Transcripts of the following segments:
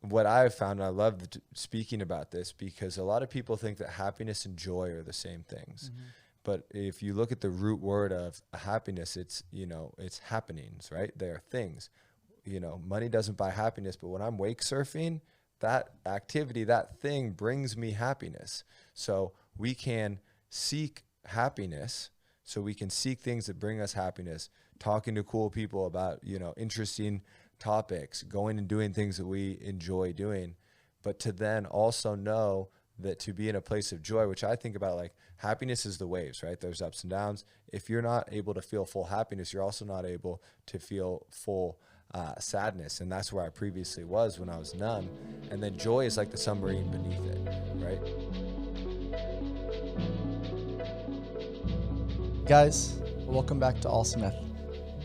what I've found, I love speaking about this because a lot of people think that happiness and joy are the same things. Mm-hmm. But if you look at the root word of happiness, it's, it's happenings, right? They are things. Money doesn't buy happiness, but when I'm wake surfing, that activity, that thing brings me happiness. So we can seek happiness. So we can seek things that bring us happiness, talking to cool people about, interesting topics, going and doing things that we enjoy doing, but to then also know that to be in a place of joy, which I think about like happiness is the waves, right? There's ups and downs. If you're not able to feel full happiness, you're also not able to feel full sadness. And that's where I previously was when I was numb. And then joy is like the submarine beneath it, right? Guys, welcome back to ALLSMITH.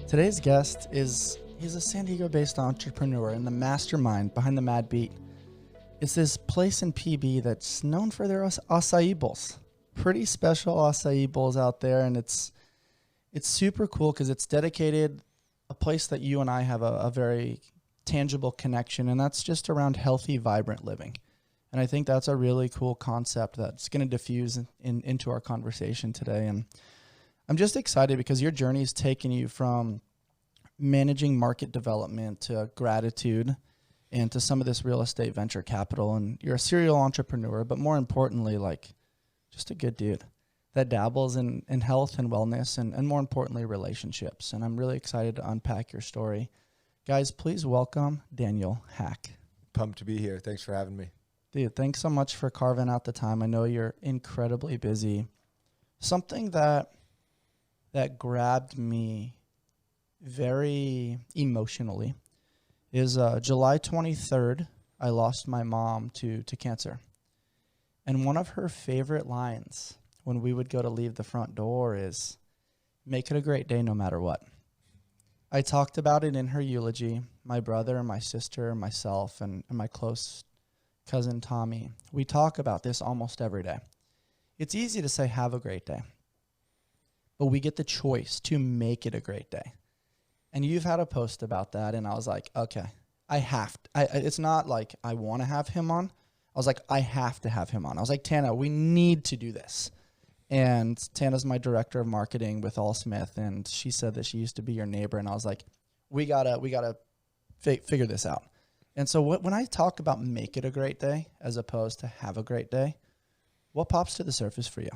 Today's guest he's a San Diego-based entrepreneur and the mastermind behind the Mad Beet. It's this place in PB that's known for their acai bowls. Pretty special acai bowls out there, and it's super cool because it's dedicated a place that you and I have a very tangible connection, and that's just around healthy, vibrant living. And I think that's a really cool concept that's going to diffuse into our conversation today. And I'm just excited because your journey is taking you from managing market development to gratitude and to some of this real estate venture capital. And you're a serial entrepreneur, but more importantly, like just a good dude that dabbles in health and wellness and more importantly, relationships. And I'm really excited to unpack your story. Guys, please welcome Daniel Hack. Pumped to be here. Thanks for having me. Dude, thanks so much for carving out the time. I know you're incredibly busy. Something that grabbed me very emotionally is July 23rd, I lost my mom to cancer. And one of her favorite lines when we would go to leave the front door is, "Make it a great day no matter what." I talked about it in her eulogy. My brother, my sister, myself, and my close cousin Tommy, we talk about this almost every day. It's easy to say, have a great day. But we get the choice to make it a great day. And you've had a post about that, and I was like, okay, it's not like I want to have him on. I was like, I have to have him on. I was like, Tana, we need to do this. And Tana's my director of marketing with ALLSMITH, and she said that she used to be your neighbor, and I was like, we gotta figure this out. And so when I talk about make it a great day as opposed to have a great day, what pops to the surface for you?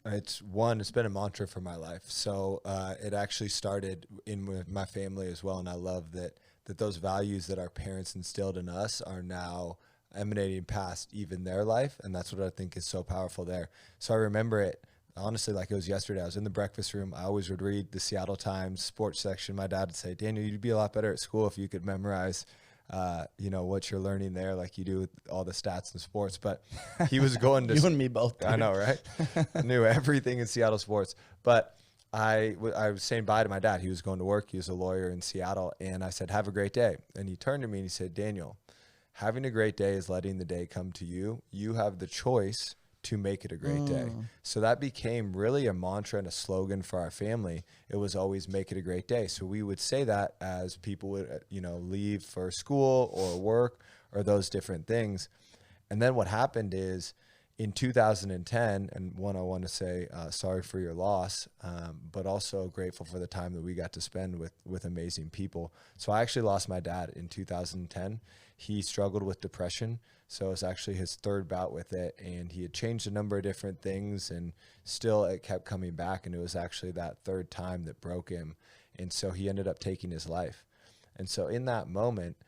It's been a mantra for my life. So it actually started with my family as well. And I love that those values that our parents instilled in us are now emanating past even their life. And that's what I think is so powerful there. So I remember it honestly like it was yesterday. I was in the breakfast room. I always would read the Seattle Times sports section. My dad would say, Daniel, you'd be a lot better at school if you could memorize what you're learning there, like you do with all the stats and sports. But he was going to you and me both. Dude. I know, right? I knew everything in Seattle sports. But I was saying bye to my dad. He was going to work. He was a lawyer in Seattle. And I said, have a great day. And he turned to me and he said, Daniel, having a great day is letting the day come to you. You have the choice to make it a great day. So that became really a mantra and a slogan for our family. It was always make it a great day. So we would say that as people would, leave for school or work or those different things. And then what happened is in 2010, and I want to say sorry for your loss, but also grateful for the time that we got to spend with amazing people. So I actually lost my dad in 2010. He struggled with depression. So it was actually his third bout with it, and he had changed a number of different things, and still it kept coming back, and it was actually that third time that broke him, and so he ended up taking his life. And so in that moment,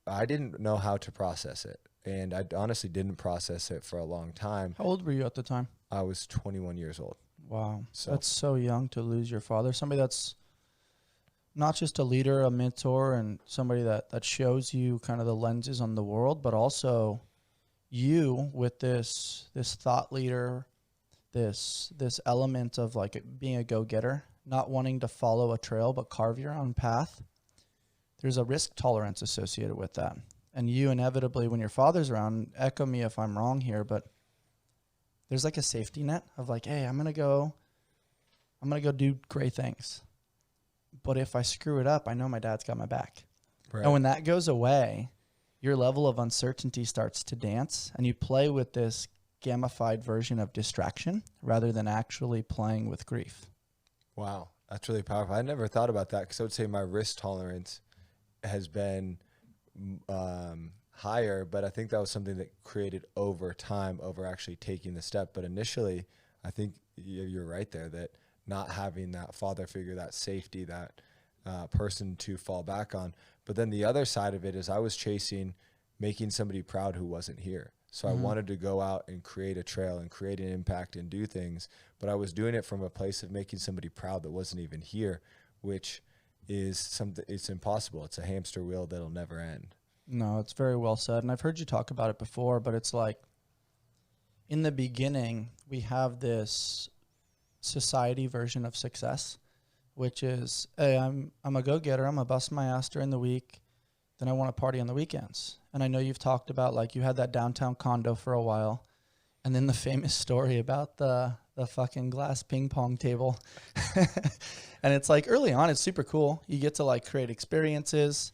I didn't know how to process it, and I honestly didn't process it for a long time. How old were you at the time? I was 21 years old. Wow, so that's so young to lose your father, somebody that's not just a leader, a mentor, and somebody that shows you kind of the lenses on the world, but also you with this thought leader, this element of like being a go-getter, not wanting to follow a trail but carve your own path. There's a risk tolerance associated with that. And you inevitably, when your father's around, echo me if I'm wrong here, but there's like a safety net of like, hey, I'm gonna go do great things. But if I screw it up, I know my dad's got my back. Right. And when that goes away, your level of uncertainty starts to dance, and you play with this gamified version of distraction rather than actually playing with grief. Wow, that's really powerful. I never thought about that, because I would say my risk tolerance has been higher, but I think that was something that created over time, over actually taking the step. But initially, I think you're right there, that not having that father figure, that safety, that person to fall back on. But then the other side of it is I was chasing making somebody proud who wasn't here. So I wanted to go out and create a trail and create an impact and do things, but I was doing it from a place of making somebody proud that wasn't even here, which is something, it's impossible. It's a hamster wheel that'll never end. No, it's very well said. And I've heard you talk about it before, but it's like in the beginning, we have this society version of success, which is, hey, I'm a go-getter. I'm going to bust my ass during the week. Then I want to party on the weekends. And I know you've talked about, like, you had that downtown condo for a while. And then the famous story about the fucking glass ping pong table. And it's like early on, it's super cool. You get to like create experiences.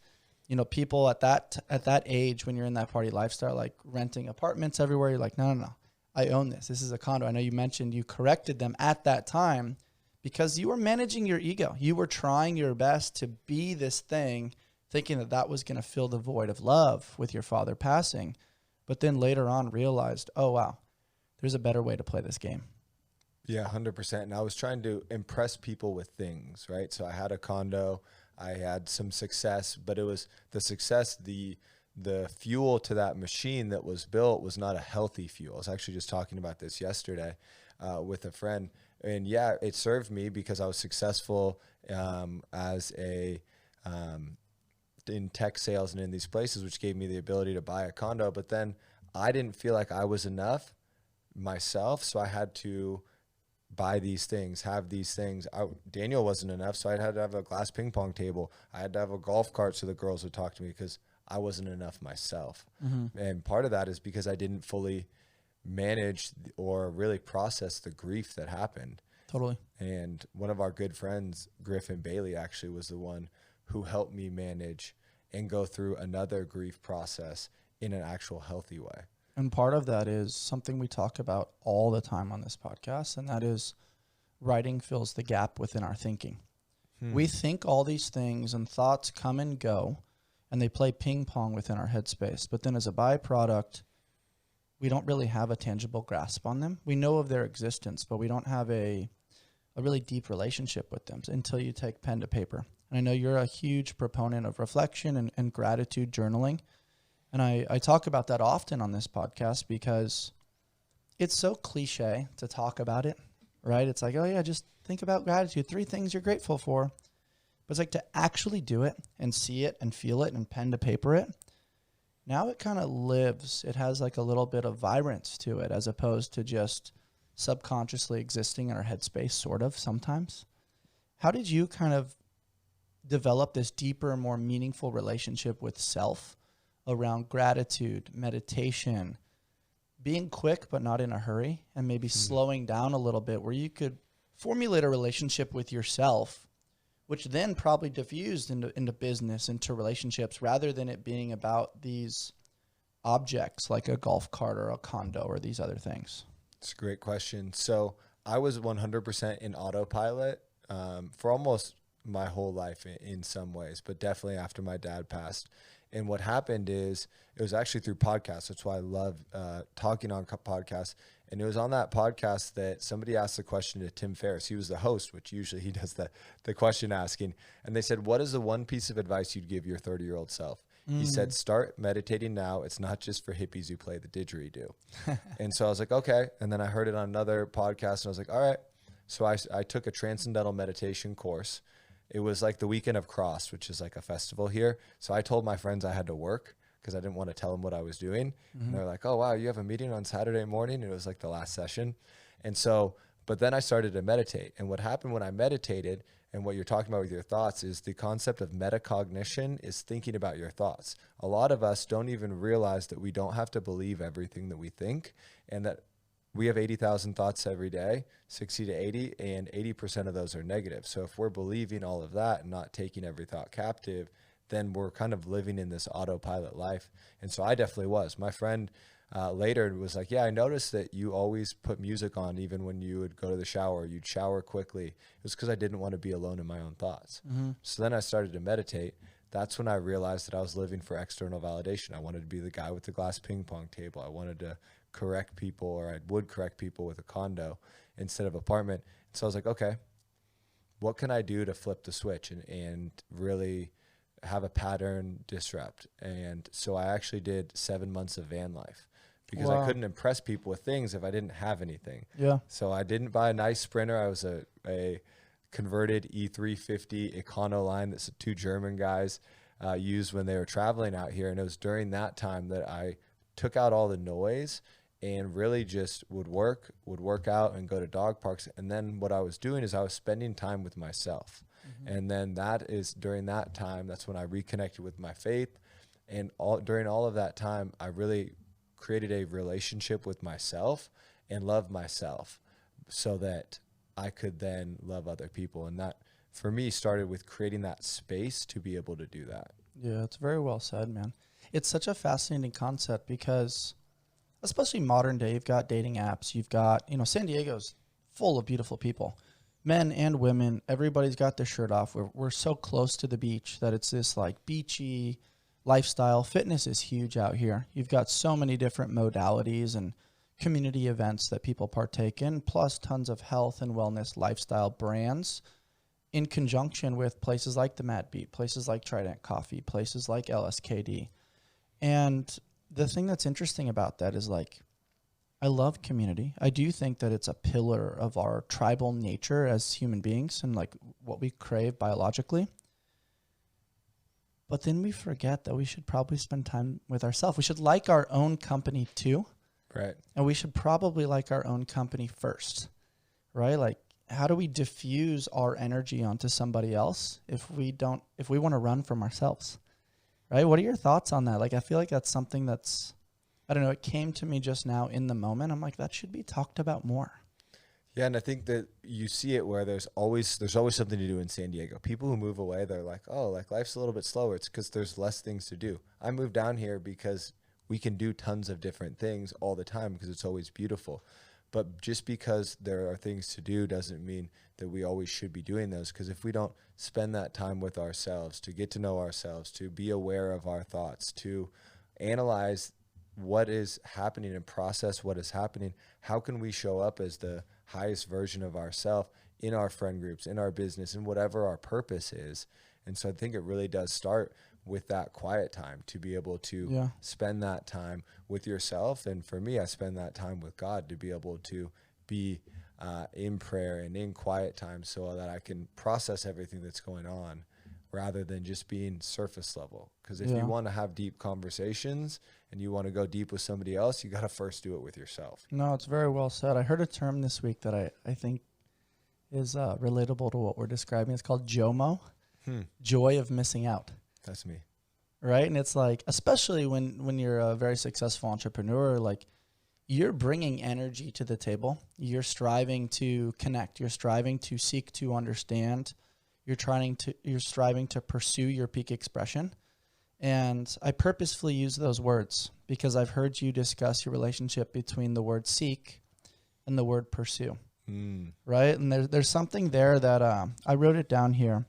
You know, people at that age, when you're in that party lifestyle, like renting apartments everywhere, you're like, no. I own this. This is a condo. I know you mentioned you corrected them at that time because you were managing your ego. You were trying your best to be this thing, thinking that that was going to fill the void of love with your father passing. But then later on realized, oh, wow, there's a better way to play this game. Yeah, 100%. And I was trying to impress people with things, right? So I had a condo, I had some success, but it was the success, the fuel to that machine that was built was not a healthy fuel. I was actually just talking about this yesterday with a friend. And yeah, it served me because I was successful as a in tech sales and in these places, which gave me the ability to buy a condo. But then I didn't feel like I was enough myself, so I had to buy these things, have these things. Daniel wasn't enough, so I had to have a glass ping pong table. I had to have a golf cart so the girls would talk to me because I wasn't enough myself. And part of that is because I didn't fully manage or really process the grief that happened. Totally. And one of our good friends, Griffin Bailey, actually was the one who helped me manage and go through another grief process in an actual healthy way. And part of that is something we talk about all the time on this podcast, and that is writing fills the gap within our thinking. We think all these things and thoughts come and go, and they play ping pong within our headspace. But then as a byproduct, we don't really have a tangible grasp on them. We know of their existence, but we don't have a really deep relationship with them until you take pen to paper. And I know you're a huge proponent of reflection and gratitude journaling. And I talk about that often on this podcast because it's so cliche to talk about it, right? It's like, oh yeah, just think about gratitude, 3 things you're grateful for. But it's like to actually do it and see it and feel it and pen to paper it. Now it kind of lives. It has like a little bit of vibrance to it as opposed to just subconsciously existing in our headspace, sort of sometimes. How did you kind of develop this deeper, more meaningful relationship with self around gratitude, meditation, being quick but not in a hurry, and maybe slowing down a little bit where you could formulate a relationship with yourself, which then probably diffused into business, into relationships, rather than it being about these objects like a golf cart or a condo or these other things? It's a great question. So I was 100% in autopilot for almost my whole life in some ways, but definitely after my dad passed. And what happened is it was actually through podcasts. That's why I love talking on podcasts. And it was on that podcast that somebody asked the question to Tim Ferriss. He was the host, which usually he does the question asking. And they said, what is the one piece of advice you'd give your 30-year-old self? He said, start meditating now. It's not just for hippies who play the didgeridoo. And so I was like, okay. And then I heard it on another podcast and I was like, all right. So I took a transcendental meditation course. It was like the weekend of Cross, which is like a festival here. So I told my friends I had to work because I didn't want to tell them what I was doing. And they're like, oh, wow, you have a meeting on Saturday morning? And it was like the last session. And so, but then I started to meditate. And what happened when I meditated, and what you're talking about with your thoughts, is the concept of metacognition is thinking about your thoughts. A lot of us don't even realize that we don't have to believe everything that we think, and that we have 80,000 thoughts every day, 60 to 80, and 80% of those are negative. So if we're believing all of that and not taking every thought captive, then we're kind of living in this autopilot life. And so I definitely was. My friend later was like, yeah, I noticed that you always put music on even when you would go to the shower. You'd shower quickly. It was because I didn't want to be alone in my own thoughts. So then I started to meditate. That's when I realized that I was living for external validation. I wanted to be the guy with the glass ping pong table. I wanted to correct people, or I would correct people with a condo instead of apartment. So I was like, okay, what can I do to flip the switch and really have a pattern disrupt? And so I actually did 7 months of van life, because I couldn't impress people with things if I didn't have anything. Yeah. So I didn't buy a nice Sprinter. I was a converted E350 Econoline that 2 German guys used when they were traveling out here. And it was during that time that I took out all the noise and really just would work out and go to dog parks. And then what I was doing is I was spending time with myself. And then during that time, that's when I reconnected with my faith. And during all of that time, I really created a relationship with myself and loved myself so that I could then love other people. And that, for me, started with creating that space to be able to do that. Yeah, it's very well said, man. It's such a fascinating concept because, especially modern day, you've got dating apps, you've got, San Diego's full of beautiful people, men and women. Everybody's got their shirt off. We're so close to the beach that it's this like beachy lifestyle. Fitness is huge out here. You've got so many different modalities and community events that people partake in, plus tons of health and wellness lifestyle brands in conjunction with places like the Mad Beet, places like Trident Coffee, places like LSKD. And the thing that's interesting about that is, like, I love community. I do think that it's a pillar of our tribal nature as human beings and like what we crave biologically. But then we forget that we should probably spend time with ourselves. We should like our own company too. Right. And we should probably like our own company first, right? Like, how do we diffuse our energy onto somebody else if we want to run from ourselves, right? What are your thoughts on that? Like, I feel like that's something that's, I don't know, it came to me just now in the moment. I'm like, that should be talked about more. Yeah, and I think that you see it where there's always something to do in San Diego. People who move away, they're like, oh, like life's a little bit slower. It's because there's less things to do. I moved down here because we can do tons of different things all the time because it's always beautiful. But just because there are things to do doesn't mean that we always should be doing those, because if we don't spend that time with ourselves, to get to know ourselves, to be aware of our thoughts, to analyze what is happening and process what is happening, how can we show up as the highest version of ourselves in our friend groups, in our business, and whatever our purpose is? And so I think it really does start with that quiet time, to be able to spend that time with yourself. And for me, I spend that time with God to be able to be in prayer and in quiet time so that I can process everything that's going on rather than just being surface level. Because if you want to have deep conversations and you want to go deep with somebody else, you got to first do it with yourself. No, it's very well said. I heard a term this week that I think is relatable to what we're describing. It's called JOMO, joy of missing out. That's me. Right? And it's like, especially when you're a very successful entrepreneur, like, you're bringing energy to the table. You're striving to connect. You're striving to seek to understand. You're striving to pursue your peak expression. And I purposefully use those words because I've heard you discuss your relationship between the word seek and the word pursue. Right? And there's something there that I wrote it down here.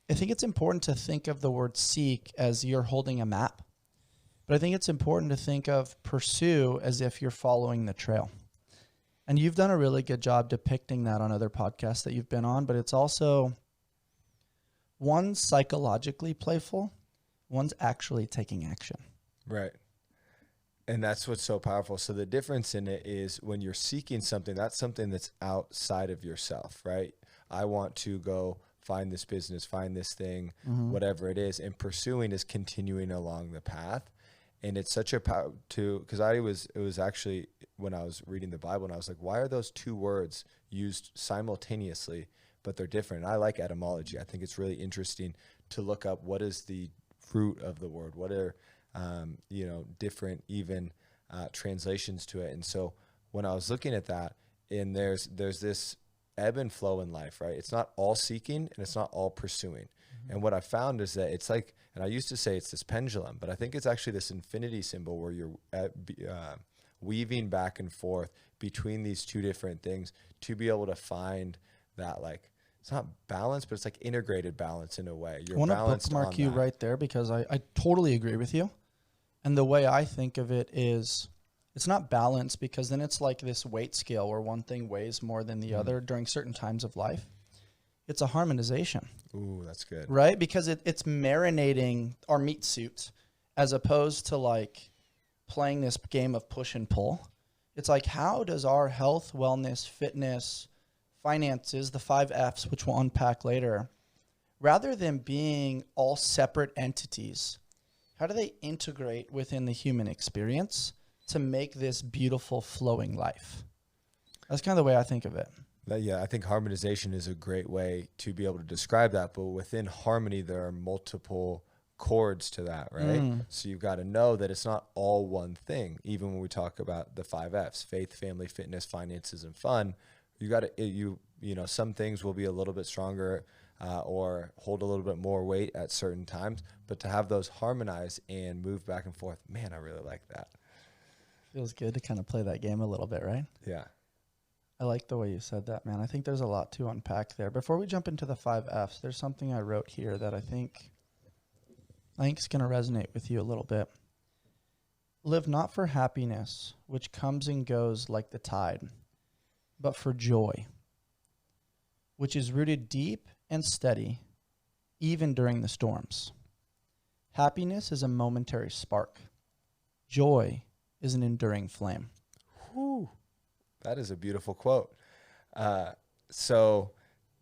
I think it's important to think of the word seek as you're holding a map. But I think it's important to think of pursue as if you're following the trail. And you've done a really good job depicting that on other podcasts that you've been on, but it's also, one's psychologically playful, one's actually taking action. Right. And that's what's so powerful. So the difference in it is when you're seeking something, that's something that's outside of yourself, right? I want to go find this business, find this thing, whatever it is. And pursuing is continuing along the path. And it's such a power to, because it was actually when I was reading the Bible and I was like, why are those two words used simultaneously, but they're different? And I like etymology. I think it's really interesting to look up what is the root of the word, what are, different even translations to it. And so when I was looking at that, and there's this ebb and flow in life, right? It's not all seeking and it's not all pursuing. And what I found is that it's like, and I used to say it's this pendulum, but I think it's actually this infinity symbol where you're weaving back and forth between these two different things to be able to find that, like, it's not balance, but it's like integrated balance in a way. You're I want to balanced bookmark on you that. right there, because I totally agree with you. And the way I think of it is, it's not balance, because then it's like this weight scale where one thing weighs more than the other during certain times of life. It's a harmonization. Ooh, that's good. Right? Because it's marinating our meat suit, as opposed to like playing this game of push and pull. It's like, how does our health, wellness, fitness, finances, the 5 F's, which we'll unpack later, rather than being all separate entities, how do they integrate within the human experience to make this beautiful flowing life? That's kind of the way I think of it. Yeah, I think harmonization is a great way to be able to describe that. But within harmony, there are multiple chords to that, right? So you've got to know that it's not all one thing. Even when we talk about the 5 F's, faith, family, fitness, finances, and fun, you got to, you know, some things will be a little bit stronger or hold a little bit more weight at certain times. But to have those harmonize and move back and forth, man, I really like that. Feels good to kind of play that game a little bit, right? Yeah. I like the way you said that, man. I think there's a lot to unpack there. Before we jump into the 5 F's, there's something I wrote here that I think is going to resonate with you a little bit. Live not for happiness, which comes and goes like the tide, but for joy, which is rooted deep and steady, even during the storms. Happiness is a momentary spark. Joy is an enduring flame. Whew. That is a beautiful quote. So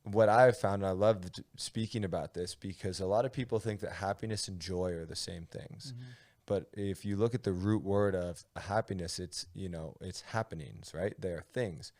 what I've found, and I love speaking about this, because a lot of people think that happiness and joy are the same things. But if you look at the root word of happiness, it's, you know, it's happenings, right? They are things.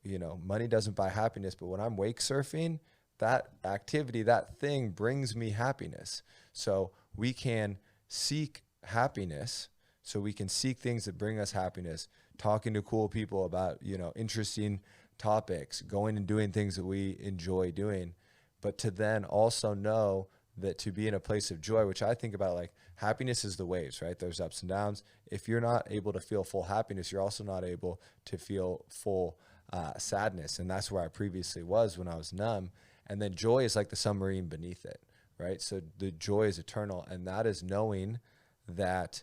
You know, money doesn't buy happiness, but when I'm wake surfing, that activity, that thing brings me happiness. So we can seek happiness. So we can seek things that bring us happiness, talking to cool people about, you know, interesting topics, going and doing things that we enjoy doing, but to then also know that to be in a place of joy, which I think about, like, happiness is the waves, right? There's ups and downs. If you're not able to feel full happiness, you're also not able to feel full sadness. And that's where I previously was when I was numb. And then joy is like the submarine beneath it, right? So the joy is eternal. And that is knowing that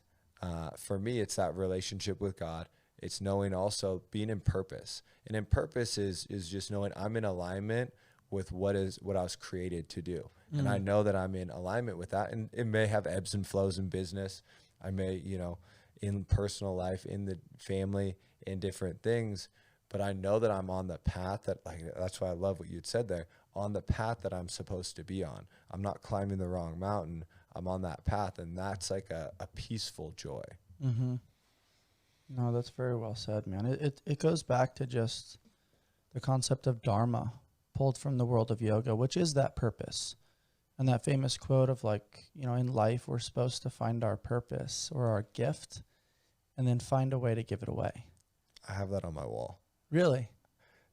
for me, it's that relationship with God. It's knowing also being in purpose. And in purpose is just knowing I'm in alignment with what I was created to do. And I know that I'm in alignment with that. And it may have ebbs and flows in business. I may, you know, in personal life, in the family, in different things. But I know that I'm on the path that, like, that's why I love what you'd said there, on the path that I'm supposed to be on. I'm not climbing the wrong mountain. I'm on that path. And that's like a peaceful joy. No, that's very well said, man. It goes back to just the concept of dharma pulled from the world of yoga, which is that purpose. And that famous quote of, like, you know, in life, we're supposed to find our purpose or our gift and then find a way to give it away. I have that on my wall. Really?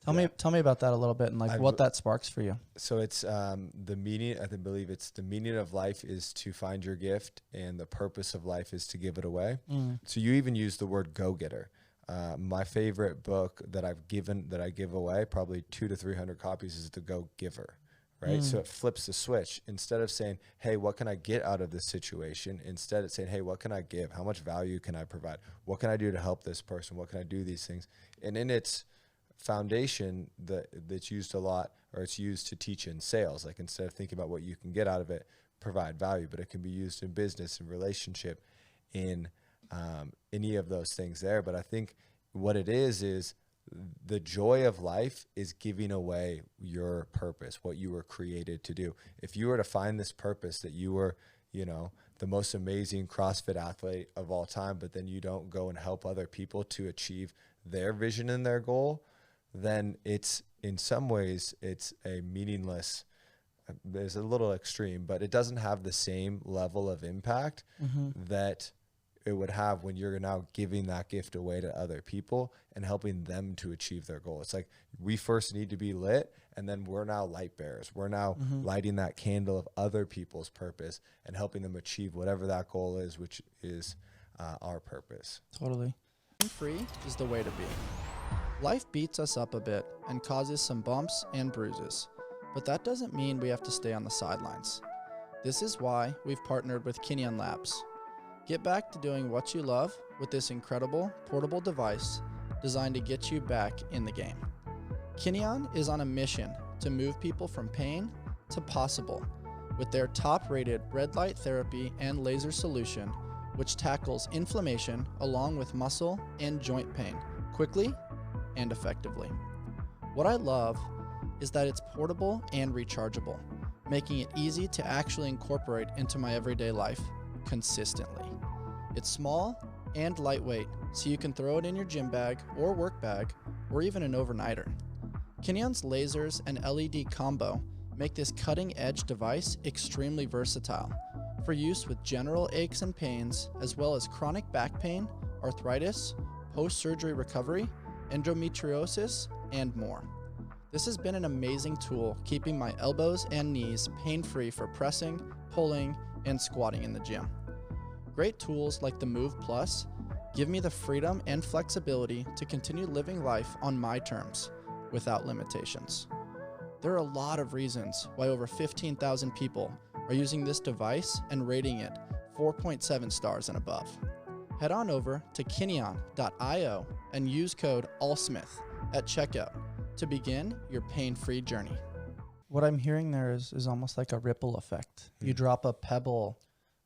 Tell me about that a little bit and, like, what that sparks for you. So it's the meaning, I believe it's the meaning of life is to find your gift, and the purpose of life is to give it away. So you even use the word go-getter. My favorite book that I give away, probably 200 to 300 copies, is The Go-Giver, right? So it flips the switch. Instead of saying, hey, what can I get out of this situation? Instead it's saying, hey, what can I give? How much value can I provide? What can I do to help this person? What can I do these things? And in its foundation that's used a lot, or it's used to teach in sales, like, instead of thinking about what you can get out of it, provide value, but it can be used in business and relationship, in any of those things there. But I think what it is the joy of life is giving away your purpose, what you were created to do. If you were to find this purpose that you were, you know, the most amazing CrossFit athlete of all time, but then you don't go and help other people to achieve their vision and their goal, then it's, in some ways, it's a meaningless, there's a little extreme, but it doesn't have the same level of impact that it would have when you're now giving that gift away to other people and helping them to achieve their goal. It's like we first need to be lit, and then we're now light bearers. We're now lighting that candle of other people's purpose and helping them achieve whatever that goal is, which is our purpose. Totally. Free is the way to be. Life beats us up a bit and causes some bumps and bruises, but that doesn't mean we have to stay on the sidelines. This is why we've partnered with Kinyan Labs. Get back to doing what you love with this incredible portable device designed to get you back in the game. Kinyan is on a mission to move people from pain to possible with their top-rated red light therapy and laser solution, which tackles inflammation along with muscle and joint pain quickly and effectively. What I love is that it's portable and rechargeable, making it easy to actually incorporate into my everyday life consistently. It's small and lightweight, so you can throw it in your gym bag or work bag or even an overnighter. Kinyan's lasers and LED combo make this cutting-edge device extremely versatile for use with general aches and pains, as well as chronic back pain, arthritis, post-surgery recovery, endometriosis, and more. This has been an amazing tool keeping my elbows and knees pain-free for pressing, pulling, and squatting in the gym. Great tools like the Move Plus give me the freedom and flexibility to continue living life on my terms without limitations. There are a lot of reasons why over 15,000 people are using this device and rating it 4.7 stars and above. Head on over to kinyan.io and use code ALLSMITH at checkout to begin your pain-free journey. What I'm hearing there is almost like a ripple effect. You drop a pebble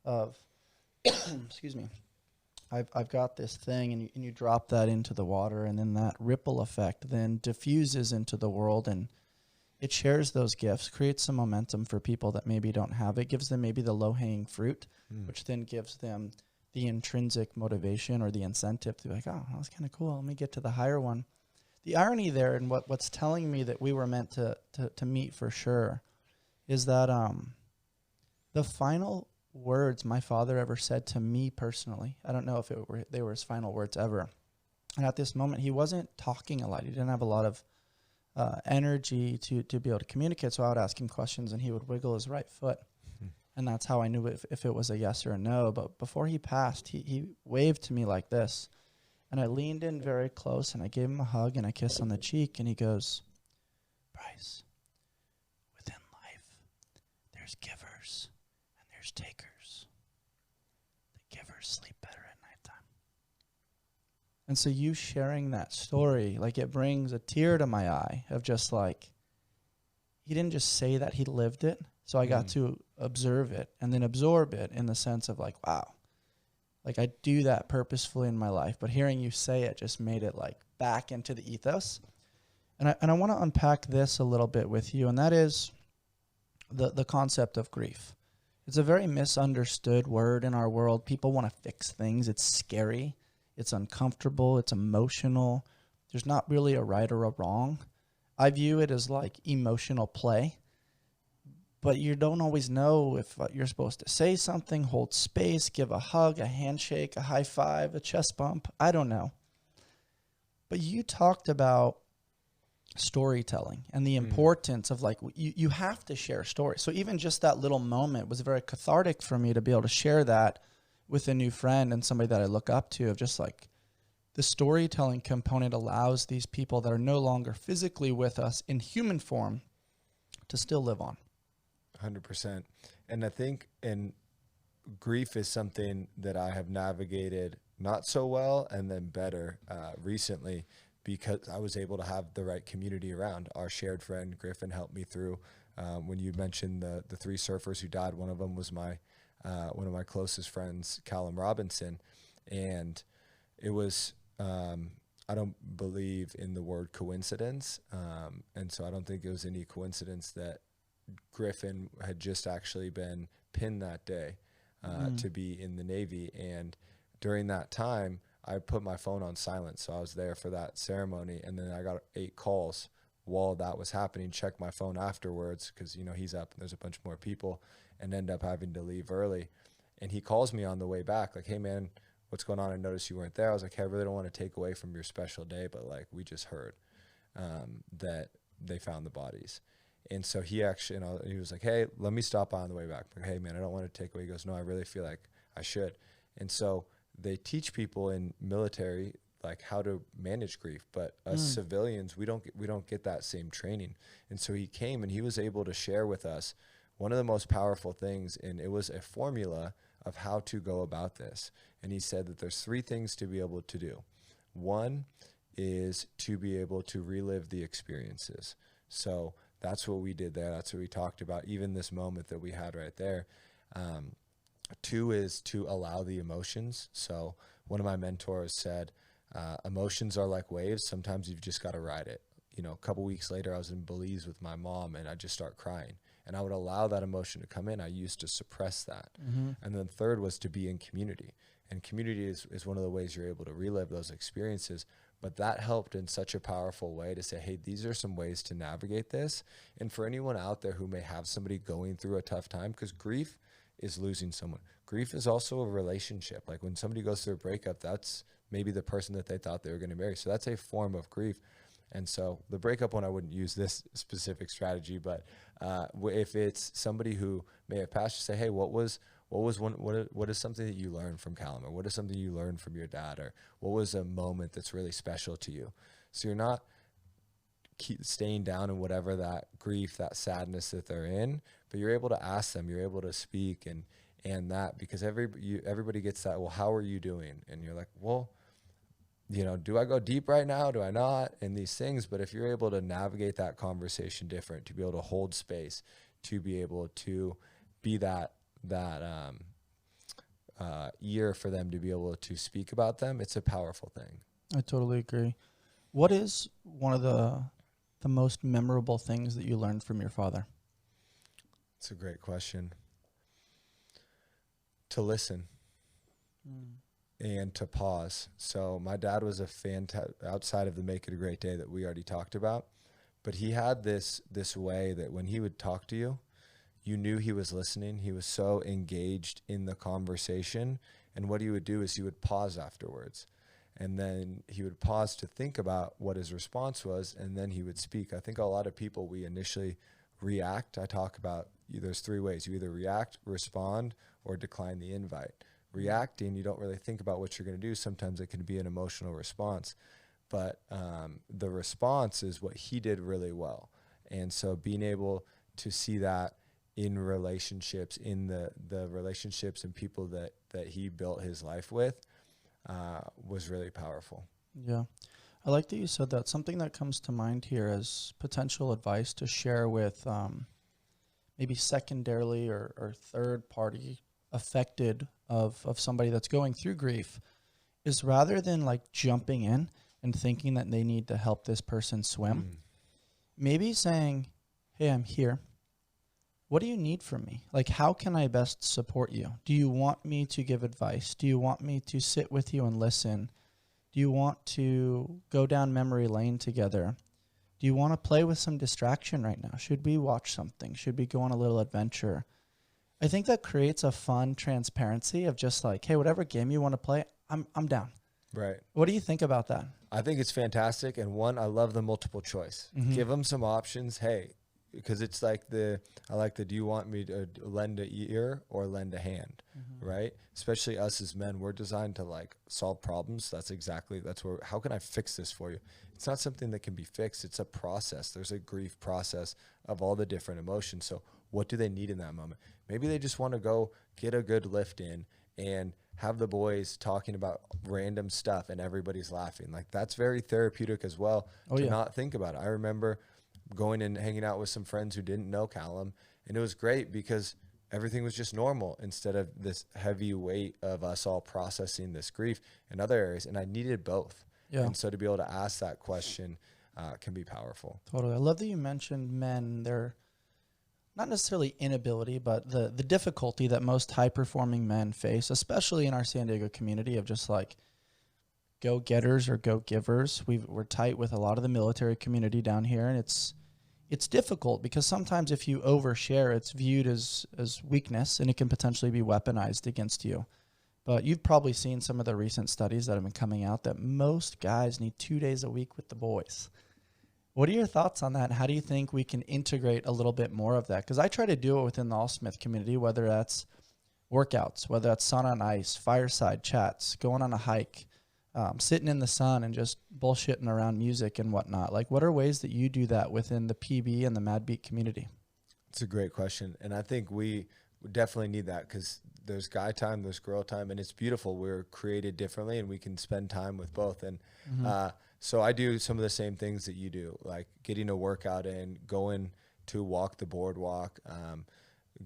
of, excuse me, I've got this thing, and you drop that into the water, and then that ripple effect then diffuses into the world, and it shares those gifts, creates some momentum for people that maybe don't have it, gives them maybe the low-hanging fruit, which then gives them the intrinsic motivation or the incentive to be like, oh, that was kind of cool. Let me get to the higher one. The irony there, and what's telling me that we were meant to meet for sure, is that the final words my father ever said to me personally, I don't know if they were his final words ever. And at this moment, he wasn't talking a lot. He didn't have a lot of energy to be able to communicate. So I would ask him questions, and he would wiggle his right foot. And that's how I knew if it was a yes or a no. But before he passed, he waved to me like this. And I leaned in very close, and I gave him a hug and a kiss on the cheek. And he goes, Bryce, within life, there's givers and there's takers. The givers sleep better at nighttime. And so you sharing that story, like, it brings a tear to my eye of just like, he didn't just say that, he lived it. So I got to observe it and then absorb it in the sense of like, wow, like I do that purposefully in my life. But hearing you say it just made it like back into the ethos. And I want to unpack this a little bit with you. And that is the concept of grief. It's a very misunderstood word in our world. People want to fix things. It's scary. It's uncomfortable. It's emotional. There's not really a right or a wrong. I view it as like emotional play. But you don't always know if you're supposed to say something, hold space, give a hug, a handshake, a high five, a chest bump. I don't know. But you talked about storytelling and the importance of like, you have to share stories. So even just that little moment was very cathartic for me to be able to share that with a new friend and somebody that I look up to, of just like the storytelling component allows these people that are no longer physically with us in human form to still live on. 100%. And I think grief is something that I have navigated not so well and then better recently, because I was able to have the right community around. Our shared friend Griffin helped me through. When you mentioned the three surfers who died, one of them was one of my closest friends, Callum Robinson. And it was, I don't believe in the word coincidence. And so I don't think it was any coincidence that Griffin had just actually been pinned that day to be in the Navy. And during that time, I put my phone on silent. So I was there for that ceremony. And then I got 8 calls while that was happening, checked my phone afterwards because, you know, he's up and there's a bunch more people, and end up having to leave early. And he calls me on the way back like, hey, man, what's going on? I noticed you weren't there. I was like, hey, I really don't want to take away from your special day, but like, we just heard that they found the bodies. And so he actually, he was like, hey, let me stop by on the way back. Like, hey man, I don't want to take away. He goes, no, I really feel like I should. And so they teach people in military like how to manage grief, but us civilians, we don't get that same training. And so he came and he was able to share with us one of the most powerful things, and it was a formula of how to go about this. And he said that there's 3 things to be able to do. One is to be able to relive the experiences. So that's what we did there. That's what we talked about, even this moment that we had right there. 2 is to allow the emotions. So one of my mentors said, emotions are like waves. Sometimes you've just got to ride it. You know, a couple weeks later, I was in Belize with my mom and I just start crying. And I would allow that emotion to come in. I used to suppress that. And then 3rd was to be in community. And community is one of the ways you're able to relive those experiences. But that helped in such a powerful way to say, hey, these are some ways to navigate this. And for anyone out there who may have somebody going through a tough time, because grief is losing someone. Grief is also a relationship. Like when somebody goes through a breakup, that's maybe the person that they thought they were going to marry. So that's a form of grief. And so the breakup one, I wouldn't use this specific strategy, but if it's somebody who may have passed, say, hey, what is something that you learned from Callum, or what is something you learned from your dad, or what was a moment that's really special to you? So you're not keep staying down in whatever that grief, that sadness that they're in, but you're able to ask them, you're able to speak and that, because everybody gets that, well, how are you doing? And you're like, well, you know, do I go deep right now? Do I not? And these things. But if you're able to navigate that conversation different, to be able to hold space, to be able to be that ear for them to be able to speak about them, it's a powerful thing. I totally agree. What is one of the most memorable things that you learned from your father? It's a great question. To listen. And to pause. So my dad was outside of the Make It a Great Day that we already talked about, but he had this way that when he would talk to you, you knew he was listening. He was so engaged in the conversation. And what he would do is he would pause afterwards. And then he would pause to think about what his response was, and then he would speak. I think a lot of people, we initially react. I talk about there's 3 ways. You either react, respond, or decline the invite. Reacting, you don't really think about what you're going to do. Sometimes it can be an emotional response, but the response is what he did really well. And so being able to see that in relationships, in the relationships and people that he built his life with, was really powerful. Yeah. I like that you said that. Something that comes to mind here as potential advice to share with maybe secondarily or third party affected of somebody that's going through grief is, rather than like jumping in and thinking that they need to help this person swim, maybe saying, hey, I'm here. What do you need from me? Like, how can I best support you? Do you want me to give advice? Do you want me to sit with you and listen? Do you want to go down memory lane together? Do you want to play with some distraction right now? Should we watch something? Should we go on a little adventure? I think that creates a fun transparency of just like, hey, whatever game you want to play, I'm down. Right. What do you think about that? I think it's fantastic. And one, I love the multiple choice. Give them some options. Hey, because it's like do you want me to lend an ear or lend a hand? Right? Especially us as men, we're designed to like solve problems. That's where, how can I fix this for you? It's not something that can be fixed. It's a process. There's a grief process of all the different emotions. So what do they need in that moment? Maybe they just want to go get a good lift in and have the boys talking about random stuff and everybody's laughing. Like, that's very therapeutic as well to not think about it. I remember going and hanging out with some friends who didn't know Callum, and it was great because everything was just normal instead of this heavy weight of us all processing this grief in other areas. And I needed both. Yeah. And so to be able to ask that question can be powerful. Totally. I love that you mentioned men. They're not necessarily inability, but the difficulty that most high-performing men face, especially in our San Diego community, of just like go-getters or go-givers. We're tight with a lot of the military community down here, and it's difficult because sometimes if you overshare, it's viewed as weakness, and it can potentially be weaponized against you. But you've probably seen some of the recent studies that have been coming out that most guys need 2 days a week with the boys. What are your thoughts on that? And how do you think we can integrate a little bit more of that? Because I try to do it within the ALLSMITH community, whether that's workouts, whether that's sun on ice, fireside chats, going on a hike, sitting in the sun and just bullshitting around music and whatnot. Like, what are ways that you do that within the PB and the Mad Beet community? It's a great question. And I think we definitely need that, because there's guy time, there's girl time, and it's beautiful. We're created differently and we can spend time with both. And so I do some of the same things that you do, like getting a workout in, going to walk the boardwalk, I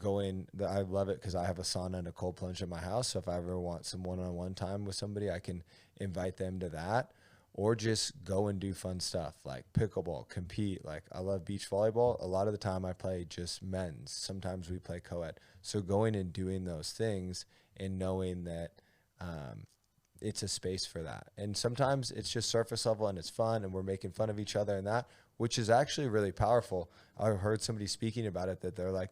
love it because I have a sauna and a cold plunge in my house. So if I ever want some one-on-one time with somebody, I can invite them to that, or just go and do fun stuff like pickleball, compete. Like, I love beach volleyball. A lot of the time I play just men's. Sometimes we play co-ed. So going and doing those things and knowing that it's a space for that. And sometimes it's just surface level and it's fun and we're making fun of each other and that, which is actually really powerful. I heard somebody speaking about it, that they're like,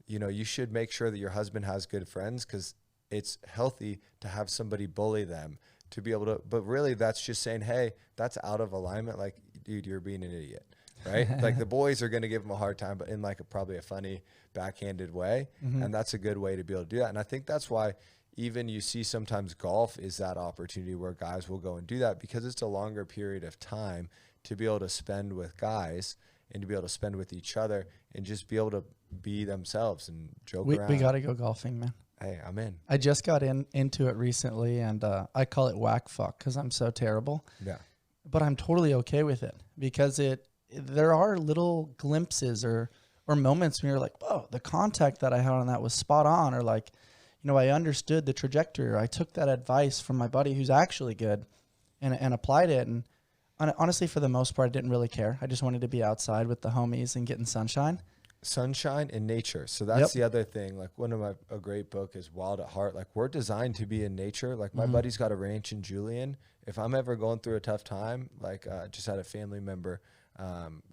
you know, you should make sure that your husband has good friends, because it's healthy to have somebody bully them, to be able to, but really that's just saying, hey, that's out of alignment. Like, dude, you're being an idiot, right? Like, the boys are going to give him a hard time, but in like probably a funny backhanded way. And that's a good way to be able to do that. And I think that's why even you see sometimes golf is that opportunity where guys will go and do that, because it's a longer period of time to be able to spend with guys and to be able to spend with each other and just be able to be themselves and joke around. We got to go golfing, man. Hey, I'm in. I just got into it recently, and I call it whack fuck because I'm so terrible. Yeah. But I'm totally okay with it, because there are little glimpses or moments when you're like, whoa, the contact that I had on that was spot on, or like, you know, I understood the trajectory, or I took that advice from my buddy who's actually good and applied it. And honestly, for the most part, I didn't really care. I just wanted to be outside with the homies and getting sunshine. Sunshine and nature. So that's the other thing. Like, a great book is Wild at Heart. Like, we're designed to be in nature. Like, my buddy's got a ranch in Julian. If I'm ever going through a tough time, like, just had a family member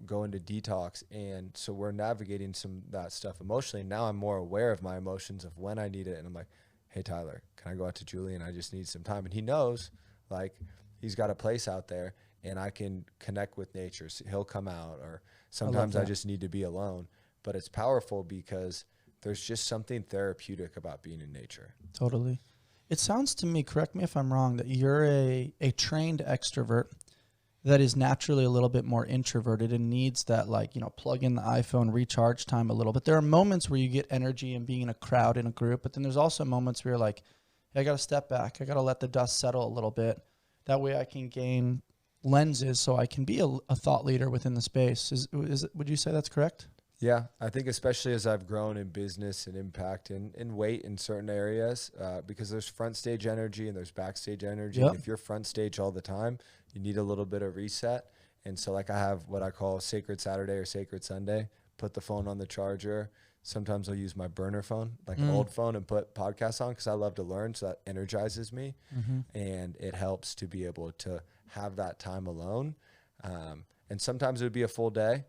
go into detox, and so we're navigating some that stuff emotionally. Now I'm more aware of my emotions, of when I need it, and I'm like, hey, Tyler, can I go out to Julian? I just need some time. And he knows, like, he's got a place out there and I can connect with nature. So he'll come out, or sometimes I just need to be alone. But it's powerful because there's just something therapeutic about being in nature. Totally. It sounds to me, correct me if I'm wrong, that you're a trained extrovert that is naturally a little bit more introverted and needs that, like, you know, plug in the iPhone, recharge time a little. But there are moments where you get energy in being in a crowd, in a group. But then there's also moments where you're like, hey, I got to step back. I got to let the dust settle a little bit. That way I can gain lenses so I can be a thought leader within the space. Would you say that's correct? Yeah, I think especially as I've grown in business and impact and weight in certain areas, because there's front stage energy and there's backstage energy. Yep. And if you're front stage all the time, you need a little bit of reset. And so, like, I have what I call Sacred Saturday or Sacred Sunday. Put the phone on the charger. Sometimes I'll use my burner phone, like an old phone, and put podcasts on, because I love to learn. So that energizes me. And it helps to be able to have that time alone. And sometimes it would be a full day.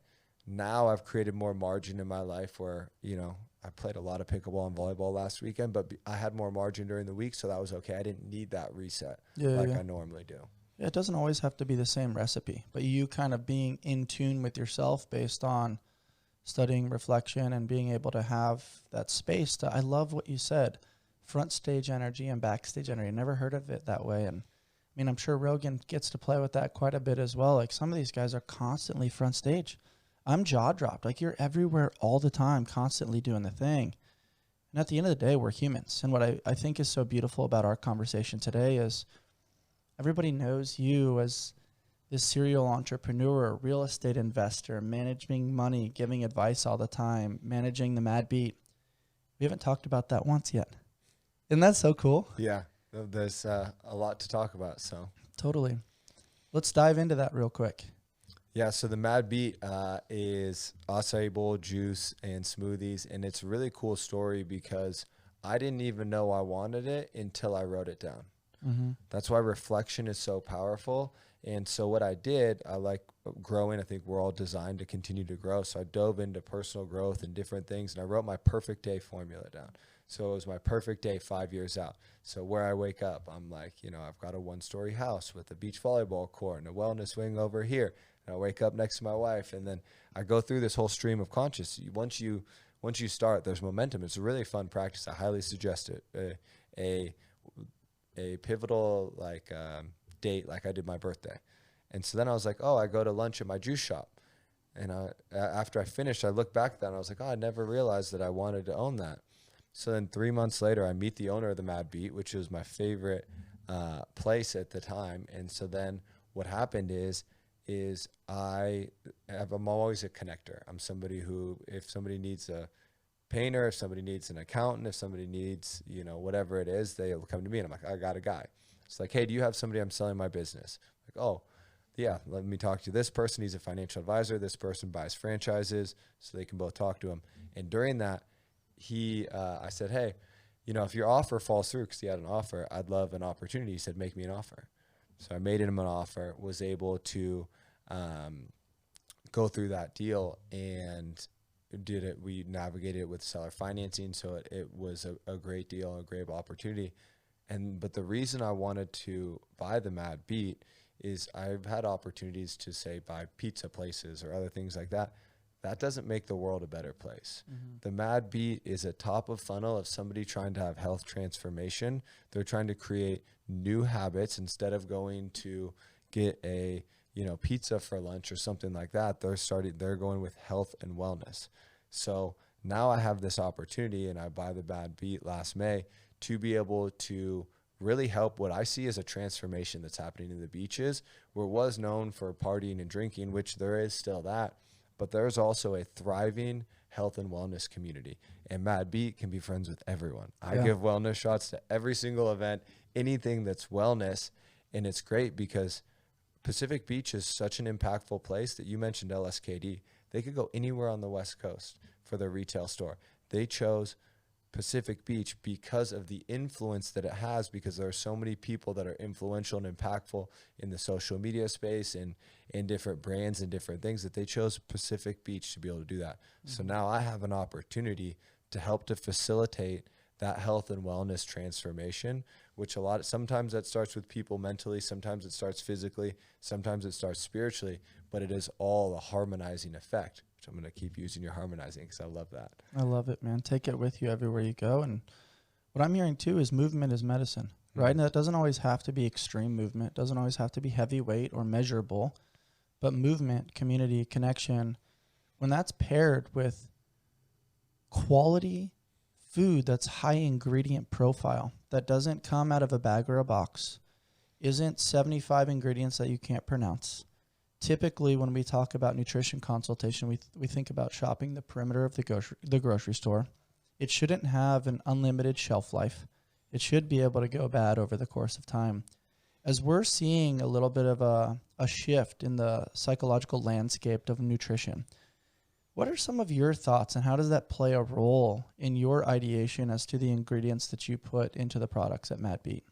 Now I've created more margin in my life where, you know, I played a lot of pickleball and volleyball last weekend, but I had more margin during the week, so that was okay. I didn't need that reset I normally do. Yeah, it doesn't always have to be the same recipe, but you kind of being in tune with yourself based on studying reflection and being able to have that space I love what you said, front stage energy and backstage energy. I never heard of it that way. And I mean, I'm sure Rogan gets to play with that quite a bit as well. Like, some of these guys are constantly front stage. I'm jaw dropped. Like, you're everywhere all the time, constantly doing the thing. And at the end of the day, we're humans. And what I think is so beautiful about our conversation today is everybody knows you as this serial entrepreneur, real estate investor, managing money, giving advice all the time, managing the Mad Beet. We haven't talked about that once yet. Isn't that so cool? Yeah, there's a lot to talk about. So totally. Let's dive into that real quick. Yeah, so the Mad Beet is acai bowl, juice, and smoothies. And it's a really cool story because I didn't even know I wanted it until I wrote it down. That's why reflection is so powerful. And so what I did, I like growing. I think we're all designed to continue to grow. So I dove into personal growth and different things, and I wrote my perfect day formula down. So it was my perfect day 5 years out. So where I wake up, I'm like, I've got a 1-story house with a beach volleyball court and a wellness wing over here. And I wake up next to my wife, and then I go through this whole stream of consciousness. Once you start, there's momentum. It's a really fun practice. I highly suggest it. A pivotal date, like I did my birthday. And so then I was like, I go to lunch at my juice shop. And after I finished, I looked back at that and I was like, I never realized that I wanted to own that. So then 3 months later, I meet the owner of the Mad Beet, which was my favorite place at the time. And so then what happened is I'm always a connector. I'm somebody who, if somebody needs a painter, if somebody needs an accountant, if somebody needs, whatever it is, they'll come to me, and I'm like, I got a guy. It's like, hey, do you have somebody? I'm selling my business. Like, oh, yeah, let me talk to this person. He's a financial advisor. This person buys franchises, so they can both talk to him. And during that, I said, hey, if your offer falls through, because he had an offer, I'd love an opportunity. He said, make me an offer. So I made him an offer, was able to go through that deal, and did it. We navigated it with seller financing, so it was a great deal, a great opportunity. But the reason I wanted to buy the Mad Beet is I've had opportunities to, say, buy pizza places or other things like that. That doesn't make the world a better place. Mm-hmm. The Mad Beet is a top of funnel of somebody trying to have health transformation. They're trying to create new habits. Instead of going to get a pizza for lunch or something like that, they're going with health and wellness. So now I have this opportunity, and I buy the Mad Beet last May to be able to really help what I see as a transformation that's happening in the beaches, where it was known for partying and drinking, which there is still that, but there's also a thriving health and wellness community. And Mad Beet can be friends with everyone. I give wellness shots to every single event, anything that's wellness. And it's great because Pacific Beach is such an impactful place that you mentioned LSKD. They could go anywhere on the West Coast for their retail store. They chose Pacific Beach because of the influence that it has, because there are so many people that are influential and impactful in the social media space and in different brands and different things, that they chose Pacific Beach to be able to do that. Mm-hmm. So now I have an opportunity to help to facilitate that health and wellness transformation, which sometimes that starts with people mentally, sometimes it starts physically, sometimes it starts spiritually, but it is all a harmonizing effect. I'm going to keep using your harmonizing because I love that. I love it, man. Take it with you everywhere you go. And what I'm hearing too is movement is medicine, right? And that doesn't always have to be extreme movement. It doesn't always have to be heavyweight or measurable, but movement, community, connection, when that's paired with quality food that's high ingredient profile, that doesn't come out of a bag or a box, isn't 75 ingredients that you can't pronounce. Typically, when we talk about nutrition consultation, we think about shopping the perimeter of the grocery store. It shouldn't have an unlimited shelf life. It should be able to go bad over the course of time. As we're seeing a little bit of a shift in the psychological landscape of nutrition, what are some of your thoughts, and how does that play a role in your ideation as to the ingredients that you put into the products at MadBeet?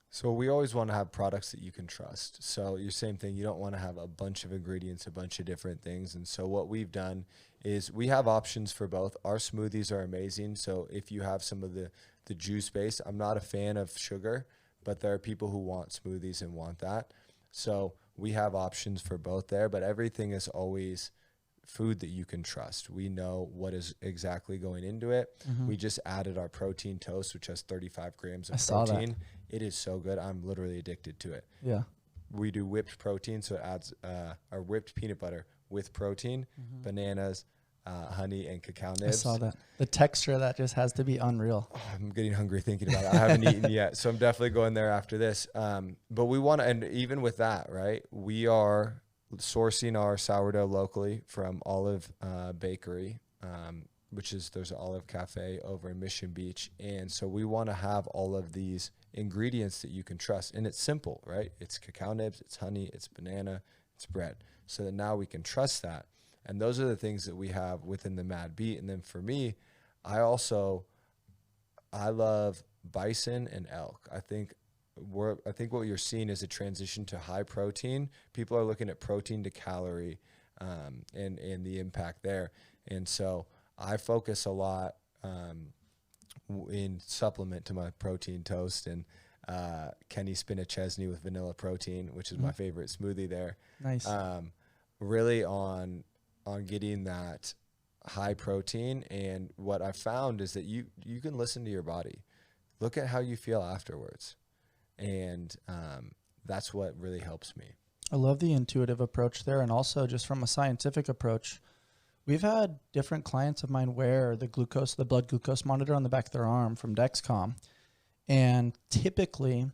So we always want to have products that you can trust. So your same thing, you don't want to have a bunch of ingredients, a bunch of different things. And so what we've done is we have options for both. Our smoothies are amazing. So if you have some of the juice base, I'm not a fan of sugar, but there are people who want smoothies and want that. So we have options for both there, but everything is always food that you can trust. We know what is exactly going into it. Mm-hmm. We just added our protein toast, which has 35 grams of protein. It is so good. I'm literally addicted to it. Yeah. We do whipped protein, so it adds our whipped peanut butter with protein, bananas, honey, and cacao nibs. I saw that. The texture of that just has to be unreal. Oh, I'm getting hungry thinking about it. I haven't eaten yet, so I'm definitely going there after this. But we want to, and even with that, right, we are sourcing our sourdough locally from Olive Bakery, there's an Olive Cafe over in Mission Beach. And so we want to have all of these ingredients that you can trust. And it's simple, right? It's cacao nibs, it's honey, it's banana, it's bread. So that now we can trust that. And those are the things that we have within the Mad Beet. And then for me, I love bison and elk. I think what you're seeing is a transition to high protein. People are looking at protein to calorie and the impact there. And so I focus a lot in supplement to my protein toast and Kenny Spinach Chesney with vanilla protein, which is my favorite smoothie there. Nice. Really on getting that high protein. And what I found is that you can listen to your body. Look at how you feel afterwards. And that's what really helps me. I love the intuitive approach there. And also just from a scientific approach, we've had different clients of mine wear the blood glucose monitor on the back of their arm from Dexcom. And typically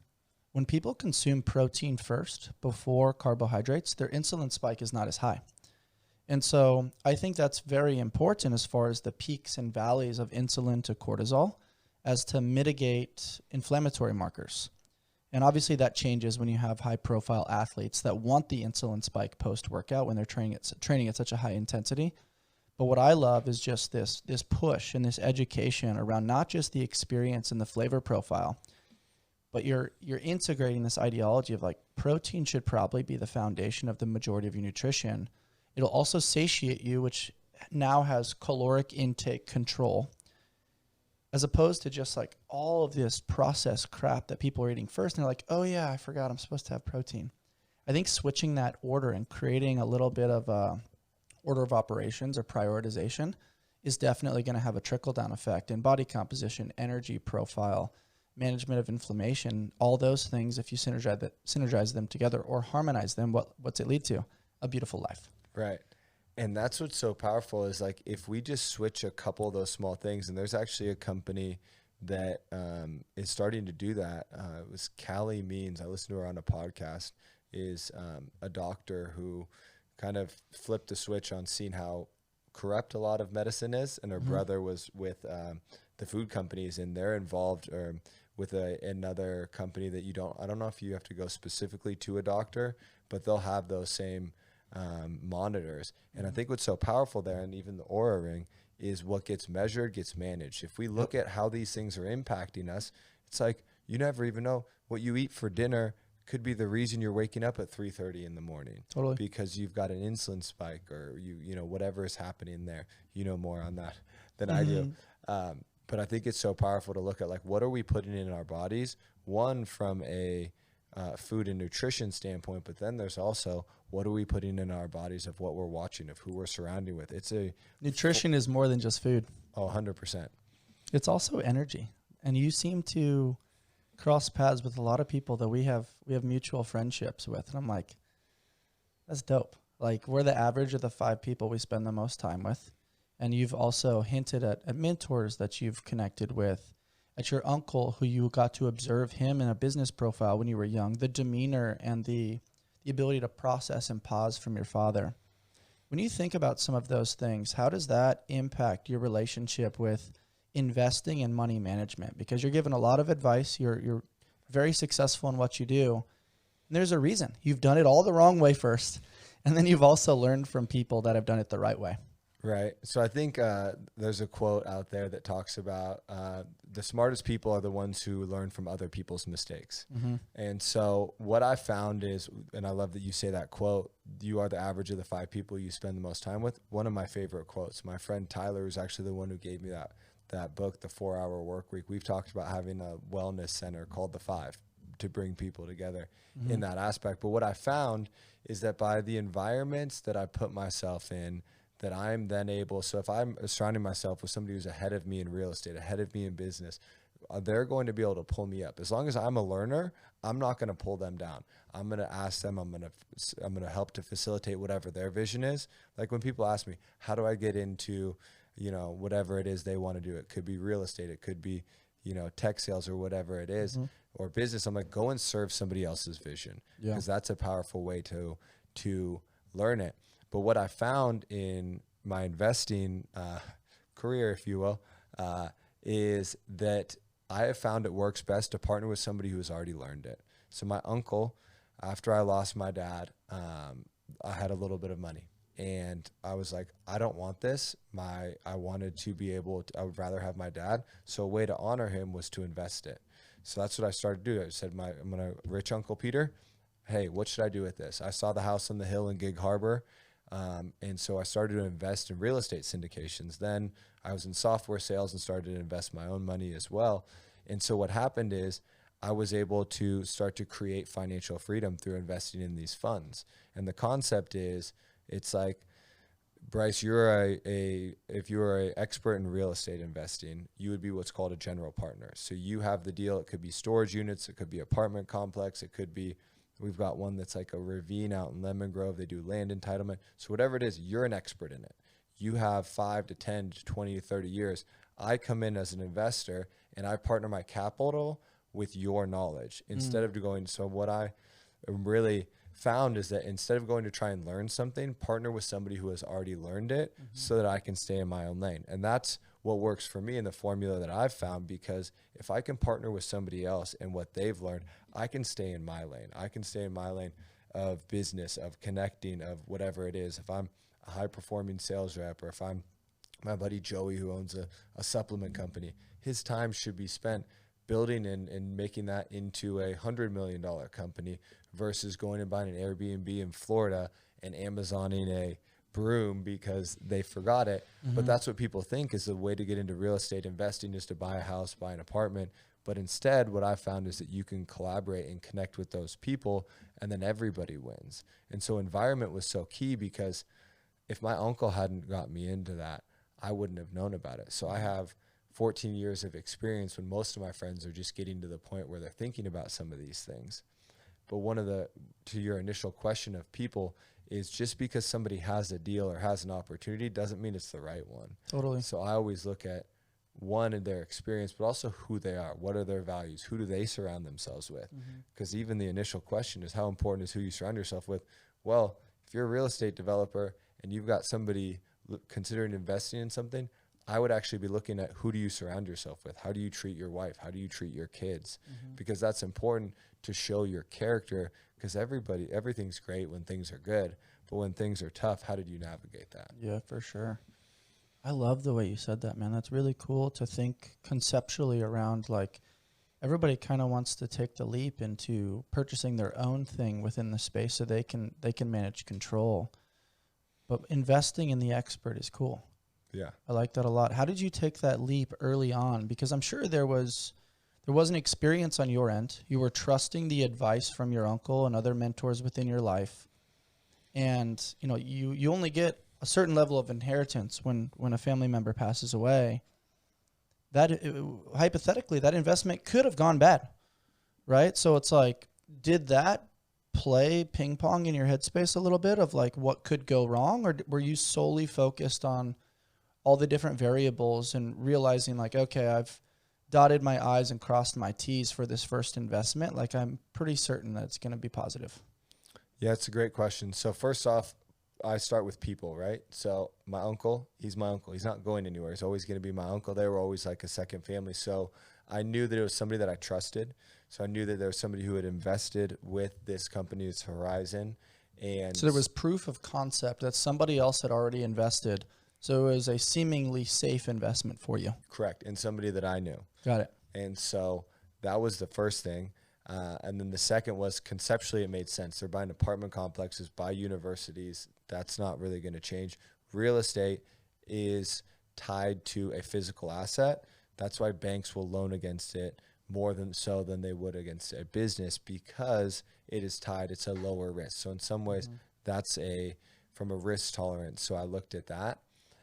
when people consume protein first before carbohydrates, their insulin spike is not as high. And so I think that's very important as far as the peaks and valleys of insulin to cortisol as to mitigate inflammatory markers. And obviously that changes when you have high profile athletes that want the insulin spike post workout when they're training at such a high intensity. But what I love is just this push and this education around not just the experience and the flavor profile, but you're integrating this ideology of like protein should probably be the foundation of the majority of your nutrition. It'll also satiate you, which now has caloric intake control, as opposed to just like all of this processed crap that people are eating first. And they're like, oh yeah, I forgot I'm supposed to have protein. I think switching that order and creating a little bit of a order of operations or prioritization is definitely going to have a trickle-down effect in body composition, energy profile, management of inflammation, all those things. If you synergize them together or harmonize them, what's it lead to? A beautiful life. Right. And that's what's so powerful is like if we just switch a couple of those small things, and there's actually a company that is starting to do that. It was Callie Means. I listened to her on a podcast, is a doctor who kind of flipped the switch on seeing how corrupt a lot of medicine is. And her brother was with the food companies, and they're involved with another company that I don't know if you have to go specifically to a doctor, but they'll have those same monitors. And I think what's so powerful there, and even the Aura Ring, is what gets measured gets managed. If we look at how these things are impacting us, it's like you never even know what you eat for dinner could be the reason you're waking up at 3:30 in the morning. Totally. Because you've got an insulin spike, or you know whatever is happening there. You know more on that than I do. But I think it's so powerful to look at like what are we putting in our bodies, one from a food and nutrition standpoint, but then there's also what are we putting in our bodies of what we're watching, of who we're surrounding with. Nutrition is more than just food. Oh, 100%. It's also energy. And you seem to cross paths with a lot of people that we have mutual friendships with. And I'm like, that's dope. Like we're the average of the 5 people we spend the most time with. And you've also hinted at mentors that you've connected with, at your uncle who you got to observe him in a business profile when you were young, the demeanor and the ability to process and pause from your father. When you think about some of those things, how does that impact your relationship with investing and money management? Because you're given a lot of advice. You're very successful in what you do. And there's a reason. You've done it all the wrong way first. And then you've also learned from people that have done it the right way. Right. So I think there's a quote out there that talks about the smartest people are the ones who learn from other people's mistakes. And so what I found is, and I love that you say that quote, you are the average of the 5 people you spend the most time with. One of my favorite quotes, my friend Tyler was actually the one who gave me that book, The 4-Hour Workweek. We've talked about having a wellness center called The 5 to bring people together in that aspect. But what I found is that by the environments that I put myself in, that I'm then able, so if I'm surrounding myself with somebody who's ahead of me in real estate, ahead of me in business, they're going to be able to pull me up. As long as I'm a learner, I'm not going to pull them down. I'm going to ask them, I'm going to help to facilitate whatever their vision is. Like when people ask me, how do I get into, whatever it is they want to do? It could be real estate. It could be, tech sales or whatever it is, or business. I'm like, go and serve somebody else's vision, because that's a powerful way to learn it. But what I found in my investing career, if you will, is that I have found it works best to partner with somebody who has already learned it. So my uncle, after I lost my dad, I had a little bit of money. And I was like, I don't want this. I wanted to be able to, I would rather have my dad. So a way to honor him was to invest it. So that's what I started to do. I said, rich Uncle Peter, hey, what should I do with this? I saw the house on the hill in Gig Harbor. And so I started to invest in real estate syndications. Then I was in software sales and started to invest my own money as well. And so what happened is I was able to start to create financial freedom through investing in these funds. And the concept is, it's like, Bryce, if you were an expert in real estate investing, you would be what's called a general partner. So you have the deal. It could be storage units. It could be apartment complex. It could be, we've got one that's like a ravine out in Lemon Grove. They do land entitlement. So whatever it is, you're an expert in it. You have 5 to 10 to 20 to 30 years. I come in as an investor and I partner my capital with your knowledge instead of going. So what I really found is that instead of going to try and learn something, partner with somebody who has already learned it so that I can stay in my own lane. And that's what works for me in the formula that I've found, because if I can partner with somebody else and what they've learned, I can stay in my lane. I can stay in my lane of business, of connecting, of whatever it is. If I'm a high performing sales rep, or if I'm my buddy Joey who owns a supplement company, his time should be spent building and making that into a $100 million company versus going and buying an Airbnb in Florida and Amazoning a broom because they forgot it. But that's what people think is the way to get into real estate investing, is to buy a house, buy an apartment. But instead, what I found is that you can collaborate and connect with those people, and then everybody wins. And so environment was so key, because if my uncle hadn't got me into that, I wouldn't have known about it. So I have 14 years of experience when most of my friends are just getting to the point where they're thinking about some of these things. But to your initial question of people, is just because somebody has a deal or has an opportunity doesn't mean it's the right one. Totally. So I always look at, one, in their experience, but also who they are. What are their values? Who do they surround themselves with? Because even the initial question is, how important is who you surround yourself with? Well, if you're a real estate developer and you've got somebody considering investing in something, I would actually be looking at, who do you surround yourself with? How do you treat your wife? How do you treat your kids? Because that's important to show your character, because everything's great when things are good, but when things are tough, how did you navigate that? Yeah, for sure. I love the way you said that, man. That's really cool to think conceptually around, like, everybody kind of wants to take the leap into purchasing their own thing within the space so they can manage control. But investing in the expert is cool. Yeah. I like that a lot. How did you take that leap early on? Because I'm sure there was an experience on your end. You were trusting the advice from your uncle and other mentors within your life. And, you only get a certain level of inheritance when a family member passes away. Hypothetically, that investment could have gone bad, right? So it's like, did that play ping pong in your headspace a little bit of like what could go wrong? Or were you solely focused on all the different variables and realizing like, okay, I've dotted my I's and crossed my T's for this first investment? Like, I'm pretty certain that it's going to be positive. Yeah, it's a great question. So first off, I start with people, right? So my uncle, he's my uncle. He's not going anywhere. He's always going to be my uncle. They were always like a second family. So I knew that it was somebody that I trusted. So I knew that there was somebody who had invested with this company's Horizon. And so there was proof of concept that somebody else had already invested. So it was a seemingly safe investment for you. Correct. And somebody that I knew. Got it. And so that was the first thing. And then the second was, conceptually it made sense. They're buying apartment complexes, by universities. That's not really going to change. Real estate is tied to a physical asset. That's why banks will loan against it more than they would against a business, because it is tied. It's a lower risk. So in some ways, that's from a risk tolerance. So I looked at that.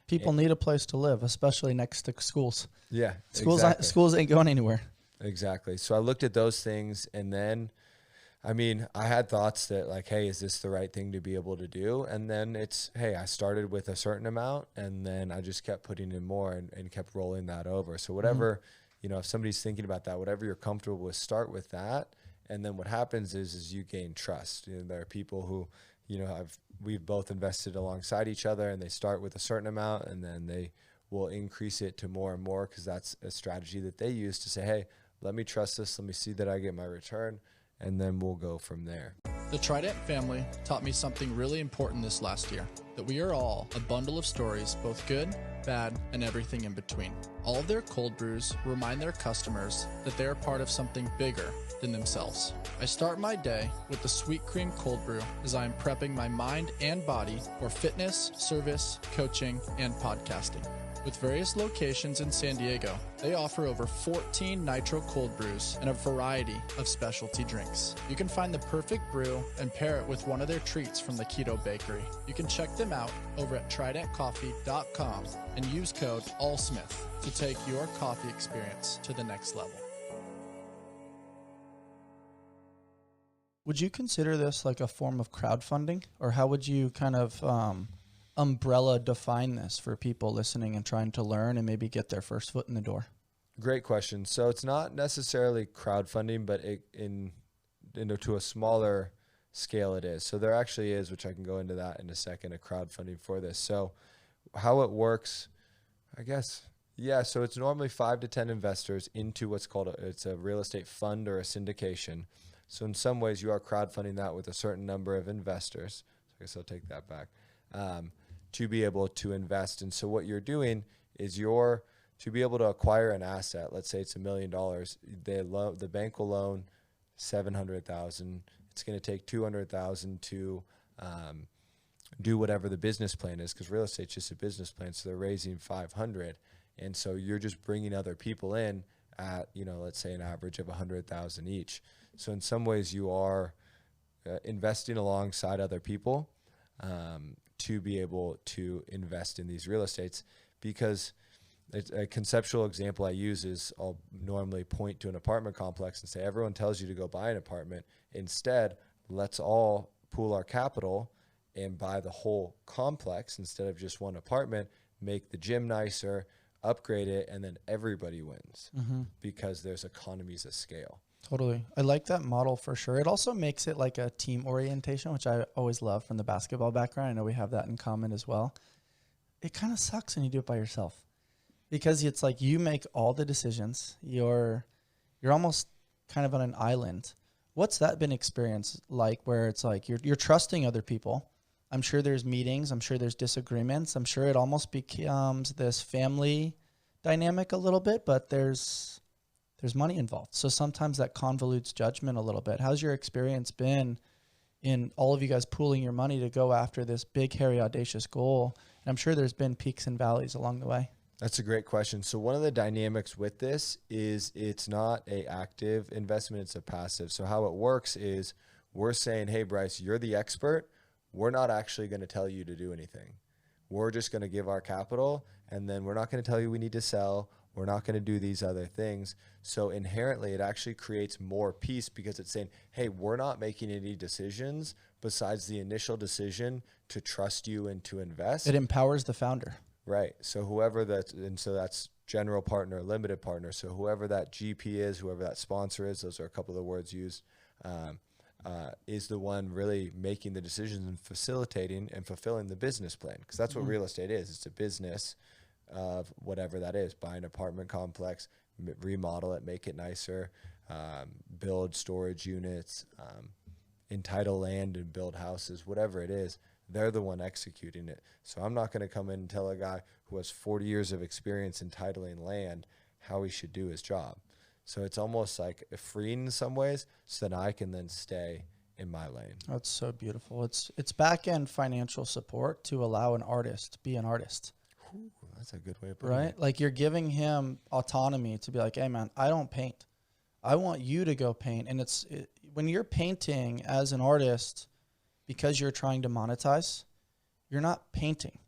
People need a place to live, especially next to schools. Yeah, Schools ain't going anywhere. Exactly. So I looked at those things, and then, I had thoughts that like, hey, is this the right thing to be able to do? And then I started with a certain amount, and then I just kept putting in more and kept rolling that over. So whatever, if somebody's thinking about that, whatever you're comfortable with, start with that. And then what happens is you gain trust. There are people who, we've both invested alongside each other, and they start with a certain amount, and then they will increase it to more and more, because that's a strategy that they use to say, hey, let me trust this. Let me see that I get my return, and then we'll go from there. The Trident family taught me something really important this last year, that we are all a bundle of stories, both good, bad, and everything in between. All of their cold brews remind their customers that they are part of something bigger than themselves. I start my day with the Sweet Cream Cold Brew as I am prepping my mind and body for fitness, service, coaching, and podcasting. With various locations in San Diego, they offer over 14 nitro cold brews and a variety of specialty drinks. You can find the perfect brew and pair it with one of their treats from the Keto Bakery. You can check them out over at tridentcoffee.com and use code ALLSMITH to take your coffee experience to the next level. Would you consider this like a form of crowdfunding, or how would you kind of umbrella define this for people listening and trying to learn and maybe get their first foot in the door? Great question. So it's not necessarily crowdfunding, but to a smaller scale it is. So there actually is, which I can go into that in a second, a crowdfunding for this. So how it works, I guess, yeah. So it's normally 5 to 10 investors into what's called it's a real estate fund or a syndication. So in some ways you are crowdfunding that with a certain number of investors. So I guess I'll take that back. To be able to invest. And so what you're doing is to be able to acquire an asset, let's say it's $1 million, the bank will loan $700,000. It's going to take $200,000 to do whatever the business plan is, because real estate's just a business plan. So they're raising $500,000. And so you're just bringing other people in at, let's say an average of $100,000 each. So in some ways you are investing alongside other people to be able to invest in these real estates. Because it's a conceptual example I use is I'll normally point to an apartment complex and say, everyone tells you to go buy an apartment. Instead, let's all pool our capital and buy the whole complex instead of just one apartment, make the gym nicer, upgrade it, and then everybody wins because there's economies of scale. Totally. I like that model for sure. It also makes it like a team orientation, which I always love from the basketball background. I know we have that in common as well. It kind of sucks when you do it by yourself, because it's like you make all the decisions. You're almost kind of on an island. What's that been experience like, where it's like you're trusting other people? I'm sure there's meetings. I'm sure there's disagreements. I'm sure it almost becomes this family dynamic a little bit, but there's money involved. So sometimes that convolutes judgment a little bit. How's your experience been in all of you guys pooling your money to go after this big, hairy, audacious goal? And I'm sure there's been peaks and valleys along the way. That's a great question. So one of the dynamics with this is it's not an active investment, it's a passive. So how it works is we're saying, hey, Bryce, you're the expert. We're not actually going to tell you to do anything. We're just going to give our capital, and then we're not going to tell you we need to sell. We're not going to do these other things. So inherently, it actually creates more peace, because it's saying, hey, we're not making any decisions besides the initial decision to trust you and to invest. It empowers the founder. Right. So that's general partner, limited partner. So whoever that GP is, whoever that sponsor is, those are a couple of the words used, is the one really making the decisions and facilitating and fulfilling the business plan. Because that's what real estate is. It's a business of whatever that is. Buy an apartment complex, remodel it, make it nicer, build storage units, entitle land and build houses, whatever it is. They're the one executing it. So I'm not going to come in and tell a guy who has 40 years of experience entitling land how he should do his job. So it's almost like freeing in some ways, so that I can then stay in my lane. That's so beautiful. It's back-end financial support to allow an artist be an artist. Ooh, that's a good way of putting it. Right? Like you're giving him autonomy to be like, hey, man, I don't paint. I want you to go paint. And when you're painting as an artist, because you're trying to monetize, you're not painting.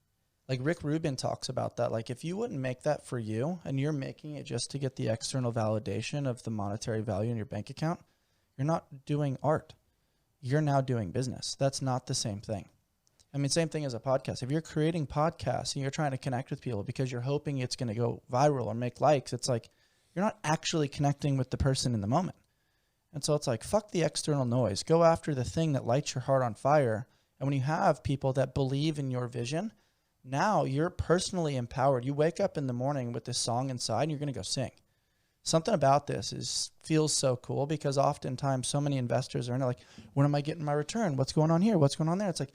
Like Rick Rubin talks about that. Like if you wouldn't make that for you and you're making it just to get the external validation of the monetary value in your bank account, you're not doing art. You're now doing business. That's not the same thing. I mean, same thing as a podcast. If you're creating podcasts and you're trying to connect with people because you're hoping it's going to go viral or make likes, it's like you're not actually connecting with the person in the moment. And so it's like, fuck the external noise. Go after the thing that lights your heart on fire. And when you have people that believe in your vision, now you're personally empowered. You wake up in the morning with this song inside and you're going to go sing. something about this feels so cool, because oftentimes so many investors are like, when am I getting my return? What's going on here? What's going on there? It's like,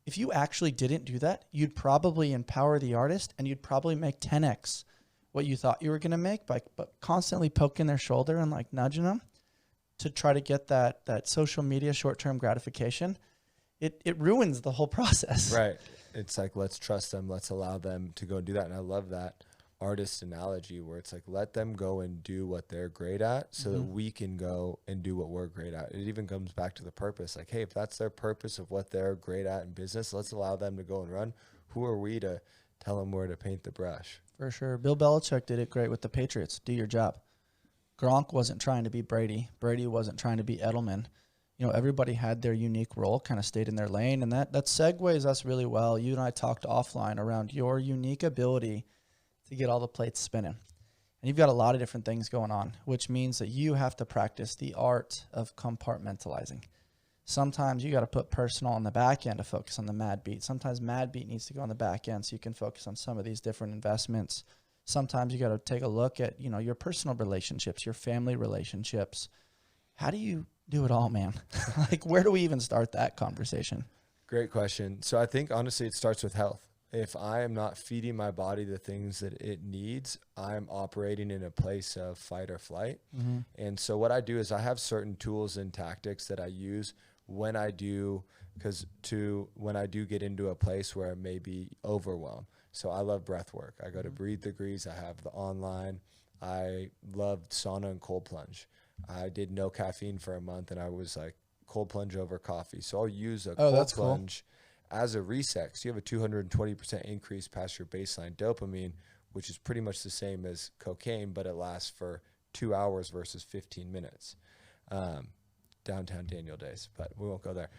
if you actually didn't do that, you'd probably empower the artist, and you'd probably make 10x what you thought you were going to make by constantly poking their shoulder and like nudging them to try to get that social media short-term gratification. It ruins the whole process. Right. It's like, let's trust them. Let's allow them to go and do that. And I love that artist analogy where it's like, let them go and do what they're great at so that we can go and do what we're great at. It even comes back to the purpose. Like, hey, if that's their purpose of what they're great at in business, let's allow them to go and run. Who are we to tell them where to paint the brush? For sure. Bill Belichick did it great with the Patriots. Do your job. Gronk wasn't trying to be Brady. Brady wasn't trying to be Edelman. You know, everybody had their unique role, kind of stayed in their lane, and that segues us really well. You and I talked offline around your unique ability to get all the plates spinning. And you've got a lot of different things going on, which means that you have to practice the art of compartmentalizing. Sometimes you got to put personal on the back end to focus on the Mad Beet. Sometimes Mad Beet needs to go on the back end so you can focus on some of these different investments. Sometimes you got to take a look at, you know, your personal relationships, your family relationships. How do you do it all, man? Like, where do we even start that conversation? Great question. So I think, honestly, it starts with health. If I am not feeding my body the things that it needs, I'm operating in a place of fight or flight. And so what I do is I have certain tools and tactics that I use when I do, when I do get into a place where I may be overwhelmed. So I love breath work. I go to Breathe Degrees. I have the online. I love sauna and cold plunge. I did no caffeine for a month, and I was like, cold plunge over coffee. So I'll use a cold plunge as a reset. So you have a 220% increase past your baseline dopamine, which is pretty much the same as cocaine, but it lasts for 2 hours versus 15 minutes. Downtown Daniel days, but we won't go there.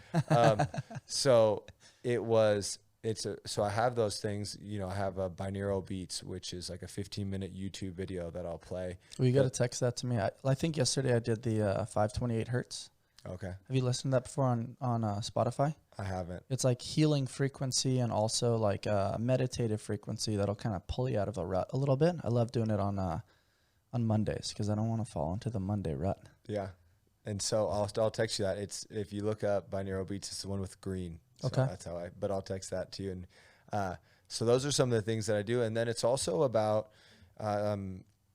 So I have those things, you know. I have a binaural beats, which is like a 15-minute YouTube video that I'll play. Well, you got to text that to me. I think yesterday I did the 528 hertz. Okay. Have you listened to that before on Spotify? I haven't. It's like healing frequency and also like a meditative frequency that'll kind of pull you out of a rut a little bit. I love doing it on Mondays because I don't want to fall into the Monday rut. Yeah. And so I'll text you that. It's, if you look up binaural beats, it's the one with green. So okay. That's how but I'll text that to you. And so those are some of the things that I do. And then it's also about,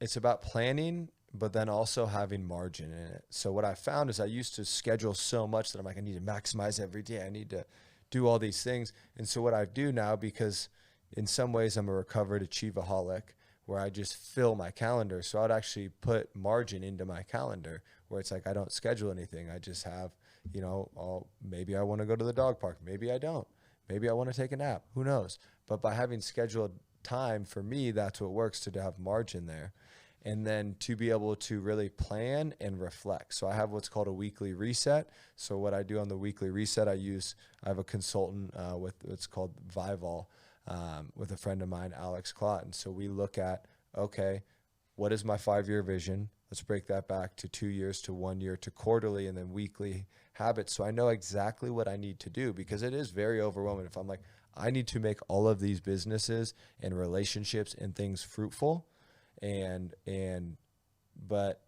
it's about planning, but then also having margin in it. So what I found is I used to schedule so much that I'm like, I need to maximize every day. I need to do all these things. And so what I do now, because in some ways I'm a recovered achieveaholic, where I just fill my calendar. So I'd actually put margin into my calendar where it's like, I don't schedule anything. I just have, you know, maybe I want to go to the dog park. Maybe I don't. Maybe I want to take a nap. Who knows? But by having scheduled time, for me, that's what works, to have margin there. And then to be able to really plan and reflect. So I have what's called a weekly reset. So what I do on the weekly reset, I have a consultant with what's called Vival with a friend of mine, Alex Clotton. So we look at, okay, what is my 5-year vision? Let's break that back to 2 years, to 1 year, to quarterly, and then weekly habits. So I know exactly what I need to do, because it is very overwhelming. If I'm like, I need to make all of these businesses and relationships and things fruitful. But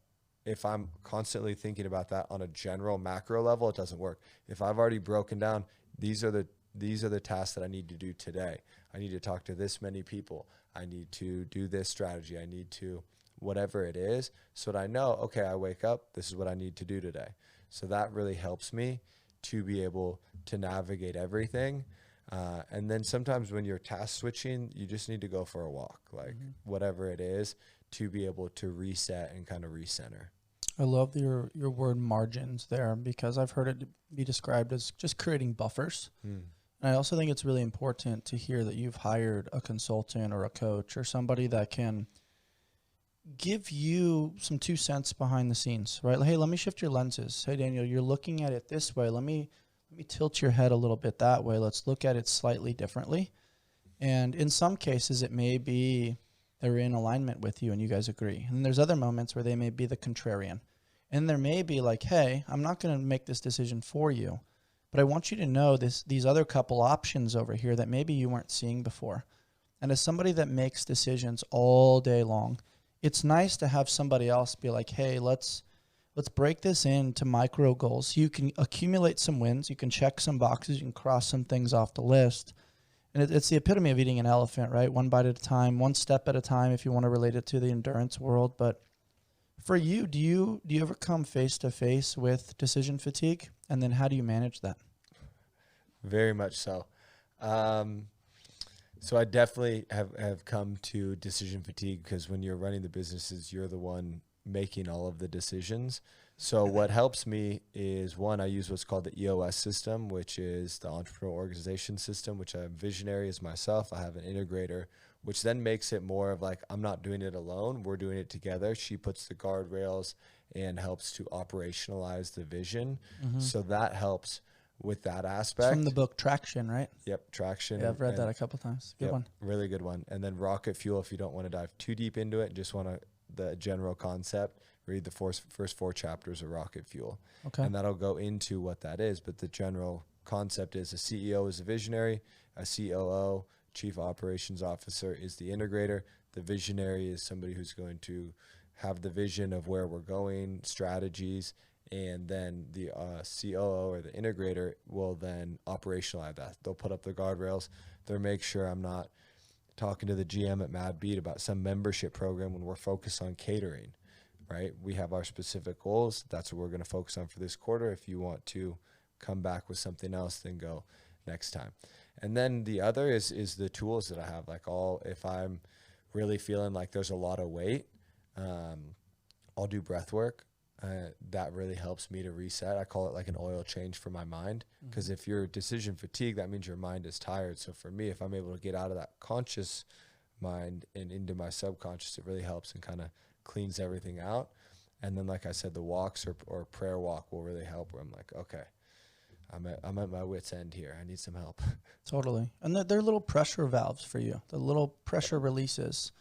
if I'm constantly thinking about that on a general macro level, it doesn't work. If I've already broken down, these are the tasks that I need to do today. I need to talk to this many people. I need to do this strategy. I need to, whatever it is, so that I know, okay, I wake up, this is what I need to do today. So that really helps me to be able to navigate everything. And then sometimes when you're task switching, you just need to go for a walk, like whatever it is, to be able to reset and kind of recenter. I love your word margins there, because I've heard it be described as just creating buffers. And I also think it's really important to hear that you've hired a consultant or a coach or somebody that can give you some 2 cents behind the scenes, right? Like, hey, let me shift your lenses. Hey, Daniel, you're looking at it this way. Let me tilt your head a little bit that way. Let's look at it slightly differently. And in some cases, it may be they're in alignment with you and you guys agree. And there's other moments where they may be the contrarian. And there may be like, hey, I'm not going to make this decision for you, but I want you to know these other couple options over here that maybe you weren't seeing before. And as somebody that makes decisions all day long, it's nice to have somebody else be like, hey, let's break this into micro goals. You can accumulate some wins. You can check some boxes. You can cross some things off the list. And it's the epitome of eating an elephant, right? One bite at a time, one step at a time, if you want to relate it to the endurance world. But for you, do you ever come face to face with decision fatigue? And then how do you manage that? Very much so. So I definitely have come to decision fatigue, because when you're running the businesses, you're the one making all of the decisions. So what helps me is, one, I use what's called the EOS system, which is the entrepreneurial organization system, which I'm visionary as myself. I have an integrator, which then makes it more of like, I'm not doing it alone. We're doing it together. She puts the guardrails and helps to operationalize the vision. Mm-hmm. So that helps with that aspect. It's from the book Traction, right? Yep, Traction. Yeah, I've read that a couple times. Good one. Really good one. And then Rocket Fuel, if you don't want to dive too deep into it, just want the general concept, read the first 4 chapters of Rocket Fuel. Okay. And that'll go into what that is. But the general concept is a CEO is a visionary, a COO, Chief Operations Officer, is the integrator. The visionary is somebody who's going to have the vision of where we're going, strategies, and then the COO or the integrator will then operationalize that. They'll put up the guardrails. They'll make sure I'm not talking to the GM at Mad Beet about some membership program when we're focused on catering, right? We have our specific goals. That's what we're going to focus on for this quarter. If you want to come back with something else, then go next time. And then the other is the tools that I have. Like, if I'm really feeling like there's a lot of weight, I'll do breath work. That really helps me to reset. I call it like an oil change for my mind, because if you're decision fatigue, that means your mind is tired. So for me, if I'm able to get out of that conscious mind and into my subconscious, it really helps and kind of cleans everything out. And then, like I said, the walks or prayer walk will really help, where I'm like, okay, I'm at my wit's end here. I need some help. Totally. And they're little pressure valves for you, the little pressure releases.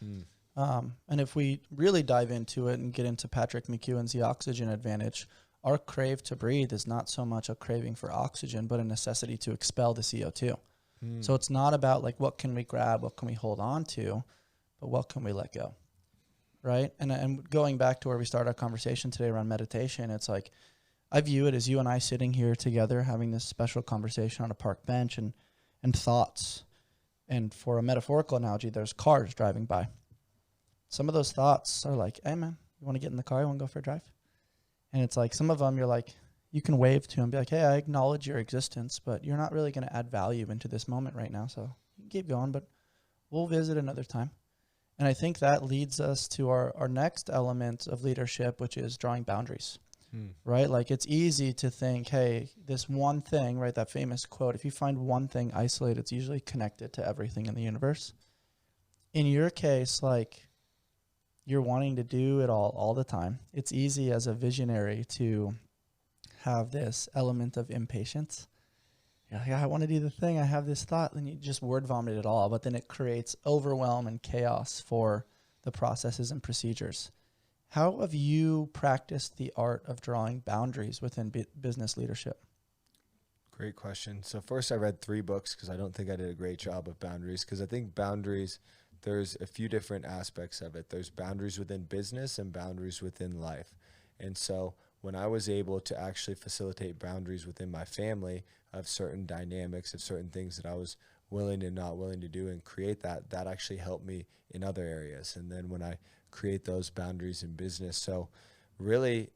And if we really dive into it and get into Patrick McEwen's The Oxygen Advantage, our crave to breathe is not so much a craving for oxygen, but a necessity to expel the CO2. So it's not about like, what can we grab, what can we hold on to, but what can we let go, right? And going back to where we started our conversation today around meditation, it's like, I view it as you and I sitting here together having this special conversation on a park bench and thoughts. And for a metaphorical analogy, there's cars driving by. Some of those thoughts are like, hey, man, you want to get in the car? You want to go for a drive? And it's like, some of them you're like, you can wave to and be like, hey, I acknowledge your existence, but you're not really going to add value into this moment right now. So you can keep going, but we'll visit another time. And I think that leads us to our next element of leadership, which is drawing boundaries, right? Like, it's easy to think, hey, this one thing, right? That famous quote, if you find one thing isolated, it's usually connected to everything in the universe. In your case, like, you're wanting to do it all the time. It's easy as a visionary to have this element of impatience. You're like, I want to do the thing. I have this thought. Then you just word vomit it all. But then it creates overwhelm and chaos for the processes and procedures. How have you practiced the art of drawing boundaries within business leadership? Great question. So first, I read 3 books because I don't think I did a great job of boundaries, because I think boundaries, there's a few different aspects of it. There's boundaries within business and boundaries within life. And so when I was able to actually facilitate boundaries within my family of certain dynamics, of certain things that I was willing and not willing to do, and create that actually helped me in other areas. And then when I create those boundaries in business, so really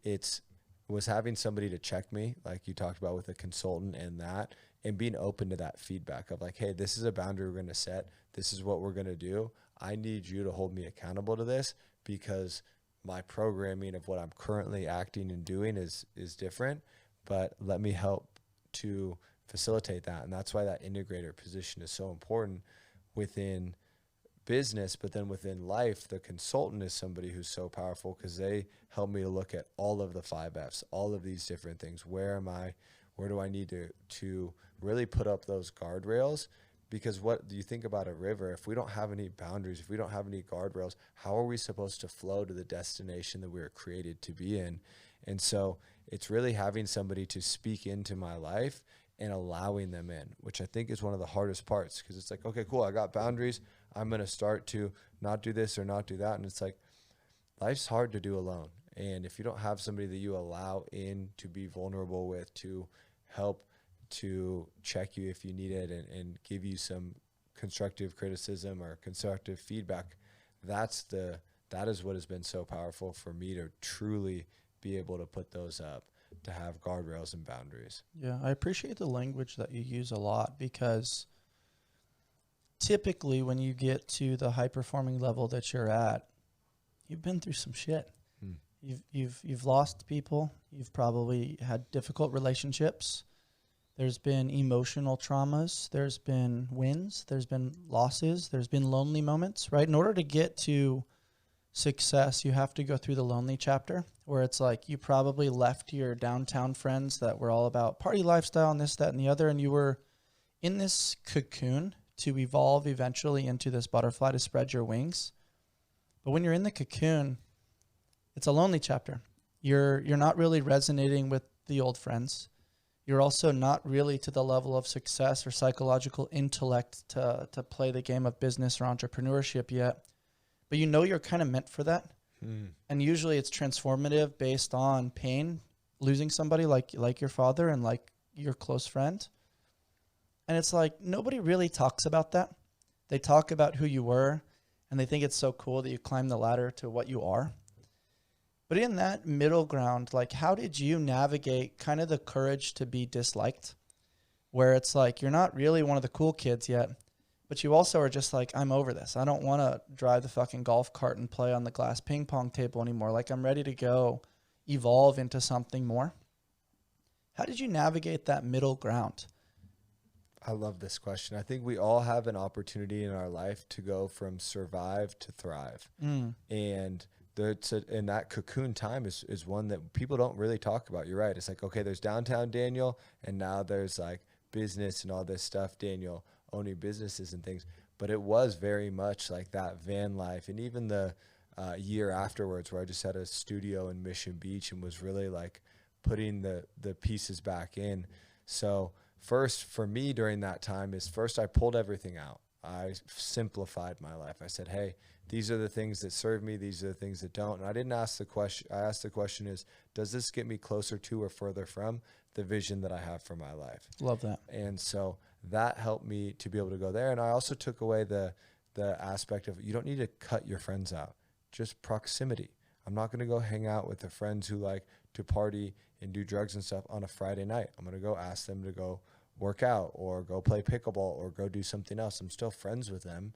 was having somebody to check me, like you talked about with a consultant, and being open to that feedback of like, hey, this is a boundary we're going to set. This is what we're going to do. I need you to hold me accountable to this, because my programming of what I'm currently acting and doing is different, but let me help to facilitate that. And that's why that integrator position is so important within business, but then within life, the consultant is somebody who's so powerful, because they help me to look at all of the 5 F's, all of these different things. Where am I? Where do I need to really put up those guardrails? Because what do you think about a river? If we don't have any boundaries, if we don't have any guardrails, how are we supposed to flow to the destination that we were created to be in? And so it's really having somebody to speak into my life and allowing them in, which I think is one of the hardest parts, because it's like, okay, cool, I got boundaries. I'm going to start to not do this or not do that. And it's like, life's hard to do alone. And if you don't have somebody that you allow in to be vulnerable with, to help, to check you if you need it, and give you some constructive criticism or constructive feedback, that is what has been so powerful for me to truly be able to put those up, to have guardrails and boundaries. Yeah, I appreciate the language that you use a lot, because typically when you get to the high performing level that you're at, you've been through some shit. You've lost people. You've probably had difficult relationships. There's been emotional traumas. There's been wins. There's been losses. There's been lonely moments, right? In order to get to success, you have to go through the lonely chapter, where it's like you probably left your downtown friends that were all about party lifestyle and this, that, and the other, and you were in this cocoon to evolve eventually into this butterfly to spread your wings. But when you're in the cocoon, it's a lonely chapter. You're not really resonating with the old friends. You're also not really to the level of success or psychological intellect to play the game of business or entrepreneurship yet. But you know you're kind of meant for that. And usually it's transformative based on pain, losing somebody like your father and like your close friend. And it's like nobody really talks about that. They talk about who you were, and they think it's so cool that you climb the ladder to what you are. But in that middle ground, like, how did you navigate kind of the courage to be disliked, where it's like you're not really one of the cool kids yet, but you also are just like, I'm over this. I don't want to drive the fucking golf cart and play on the glass ping pong table anymore. Like, I'm ready to go evolve into something more. How did you navigate that middle ground? I love this question. I think we all have an opportunity in our life to go from survive to thrive. And and that cocoon time is one that people don't really talk about. You're right. It's like, okay, there's downtown Daniel, and now there's like business and all this stuff, Daniel, owning businesses and things. But it was very much like that van life. And even the year afterwards, where I just had a studio in Mission Beach and was really like putting the pieces back in. So first for me during that time is first I pulled everything out. I simplified my life. I said, hey, these are the things that serve me. These are the things that don't. And I didn't ask the question. I asked the question is, does this get me closer to or further from the vision that I have for my life? Love that. And so that helped me to be able to go there. And I also took away the aspect of, you don't need to cut your friends out, just proximity. I'm not going to go hang out with the friends who like to party and do drugs and stuff on a Friday night. I'm going to go ask them to go work out or go play pickleball or go do something else. I'm still friends with them,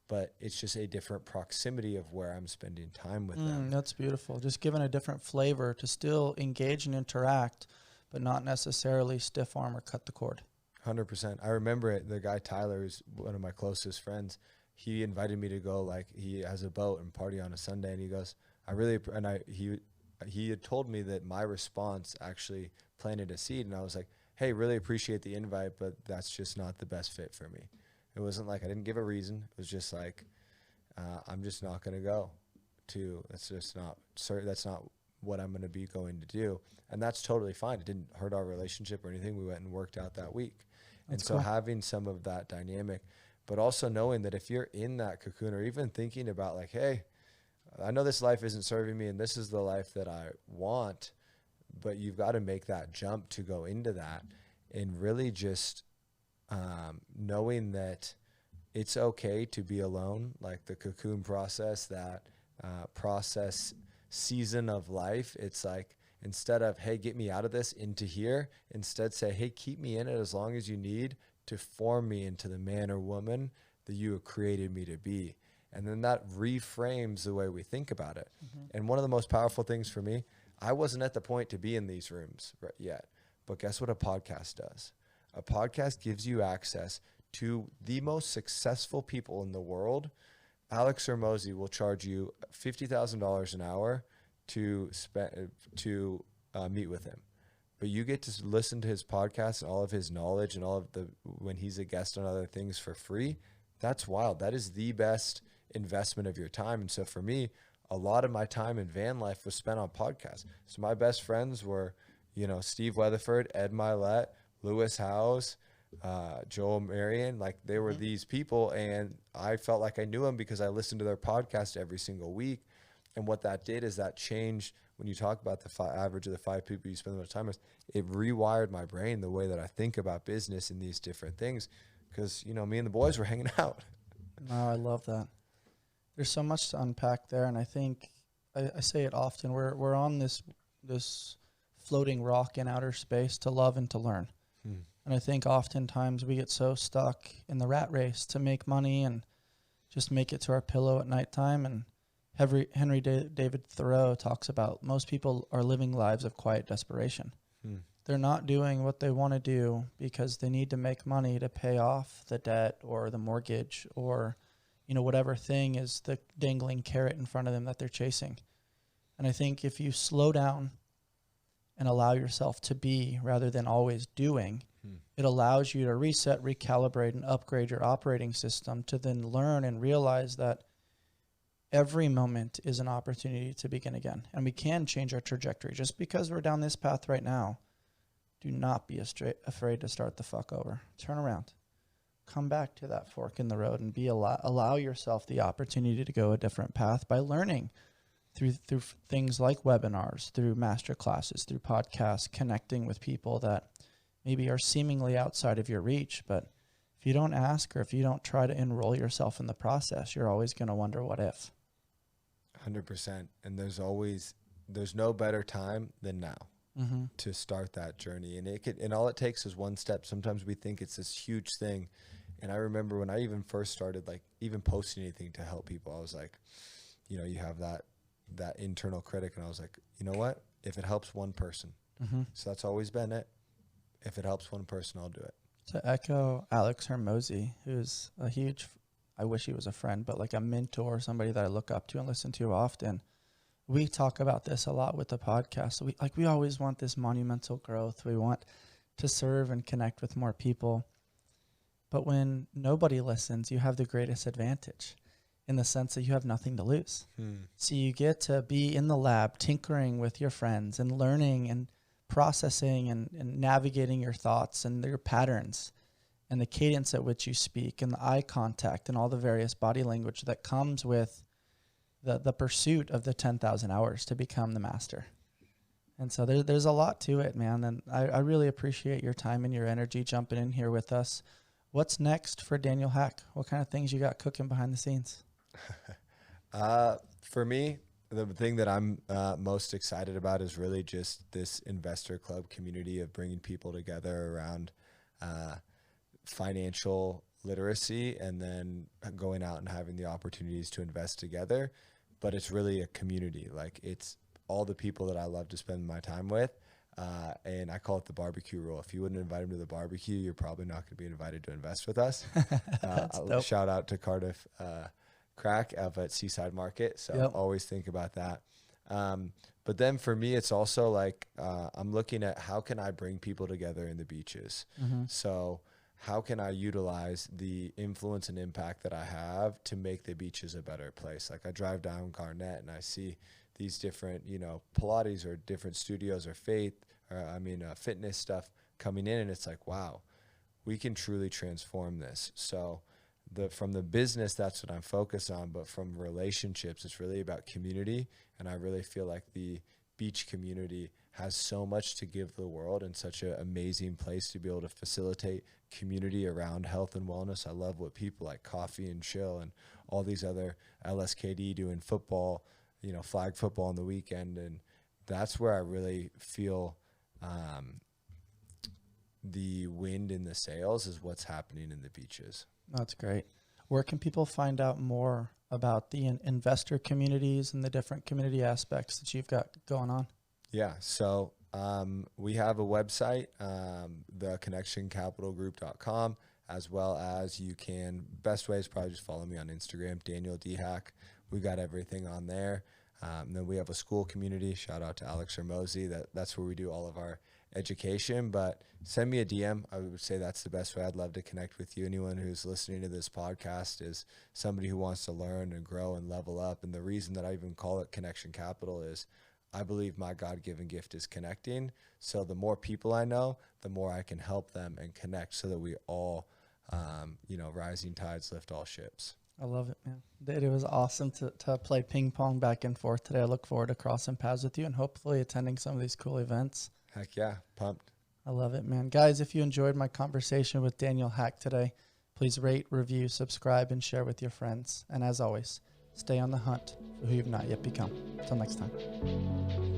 but it's just a different proximity of where I'm spending time with them. That's beautiful. Just giving a different flavor to still engage and interact, but not necessarily stiff arm or cut the cord. 100%. I remember it. The guy Tyler is one of my closest friends. He invited me to go, like, he has a boat and party on a Sunday, and he goes, he had told me that my response actually planted a seed, and I was like, hey, really appreciate the invite, but that's just not the best fit for me. It wasn't like I didn't give a reason. It was just like, I'm just not going to go to, that's not what I'm going to be going to do. And that's totally fine. It didn't hurt our relationship or anything. We went and worked out that week. That's cool. Having some of that dynamic, but also knowing that if you're in that cocoon or even thinking about like, hey, I know this life isn't serving me and this is the life that I want, but you've got to make that jump to go into that and really just knowing that it's okay to be alone, like the cocoon process, that process season of life. It's like, instead of, hey, get me out of this into here, instead say, hey, keep me in it as long as you need to form me into the man or woman that you have created me to be. And then that reframes the way we think about it. And one of the most powerful things for me, I wasn't at the point to be in these rooms yet, but guess what a podcast does? A podcast gives you access to the most successful people in the world. Alex Hormozi will charge you $50,000 an hour to meet with him, but you get to listen to his podcast and all of his knowledge and all of when he's a guest on other things for free. That's wild. That is the best investment of your time. And so for me, a lot of my time in van life was spent on podcasts. So my best friends were, Steve Weatherford, Ed Milet, Lewis Howes, Joel Marion. Like, they were these people, and I felt like I knew them because I listened to their podcast every single week. And what that did is that changed, when you talk about the average of the 5 people you spend the most time with, it rewired my brain, the way that I think about business and these different things. Because, you know, me and the boys were hanging out. No, I love that. There's so much to unpack there. And I think I say it often. We're on this floating rock in outer space to love and to learn. And I think oftentimes we get so stuck in the rat race to make money and just make it to our pillow at nighttime. And Henry David Thoreau talks about most people are living lives of quiet desperation. They're not doing what they want to do because they need to make money to pay off the debt or the mortgage or, you know, whatever thing is the dangling carrot in front of them that they're chasing. And I think if you slow down and allow yourself to be rather than always doing, it allows you to reset, recalibrate, and upgrade your operating system to then learn and realize that every moment is an opportunity to begin again. And we can change our trajectory. Just because we're down this path right now, do not be afraid to start the fuck over. Turn around. Come back to that fork in the road and allow yourself the opportunity to go a different path by learning through things like webinars, through master classes, through podcasts, connecting with people that maybe are seemingly outside of your reach. But if you don't ask or if you don't try to enroll yourself in the process, you're always going to wonder what if. 100%. And there's no better time than now to start that journey. And all it takes is one step. Sometimes we think it's this huge thing. And I remember when I even first started, like, even posting anything to help people, I was like, you know, you have that internal critic. And I was like, you know what? If it helps one person, so that's always been it. If it helps one person, I'll do it. To echo Alex Hermosi, who's a huge, I wish he was a friend, but like a mentor, somebody that I look up to and listen to often. We talk about this a lot with the podcast. We always want this monumental growth. We want to serve and connect with more people. But when nobody listens, you have the greatest advantage in the sense that you have nothing to lose. So you get to be in the lab tinkering with your friends and learning and processing and navigating your thoughts and your patterns and the cadence at which you speak and the eye contact and all the various body language that comes with the pursuit of the 10,000 hours to become the master. And so there's a lot to it, man. And I really appreciate your time and your energy jumping in here with us. What's next for Daniel Hack? What kind of things you got cooking behind the scenes? For me, the thing that I'm most excited about is really just this investor club community of bringing people together around financial literacy and then going out and having the opportunities to invest together. But it's really a community. Like, it's all the people that I love to spend my time with. And I call it the barbecue rule. If you wouldn't invite them to the barbecue, you're probably not going to be invited to invest with us. Shout out to Cardiff Crack up at Seaside Market. So always think about that. But then for me, it's also like I'm looking at how can I bring people together in the beaches. So how can I utilize the influence and impact that I have to make the beaches a better place? Like, I drive down Garnett and I see these different, you know, Pilates or different studios or fitness stuff coming in. And it's like, wow, we can truly transform this. So from the business, that's what I'm focused on. But from relationships, it's really about community. And I really feel like the beach community has so much to give the world and such an amazing place to be able to facilitate community around health and wellness. I love what people like Coffee and Chill and all these other LSKD doing football, you know, flag football on the weekend. And that's where I really feel the wind in the sails is what's happening in the beaches. That's great. Where can people find out more about the investor communities and the different community aspects that you've got going on? Yeah. So we have a website, theconnectioncapitalgroup.com, as well as best way is probably just follow me on Instagram, Daniel D. Hack. We got everything on there. Then we have a school community. Shout out to Alex Hermosi. That's where we do all of our education. But send me a DM. I would say that's the best way. I'd love to connect with you. Anyone who's listening to this podcast is somebody who wants to learn and grow and level up. And the reason that I even call it Connection Capital is I believe my God-given gift is connecting. So the more people I know, the more I can help them and connect so that we all, rising tides lift all ships. I love it, man. It was awesome to play ping pong back and forth today. I look forward to crossing paths with you and hopefully attending some of these cool events. Heck yeah, pumped. I love it, man. Guys, if you enjoyed my conversation with Daniel Hack today, please rate, review, subscribe, and share with your friends. And as always, stay on the hunt for who you've not yet become. Until next time.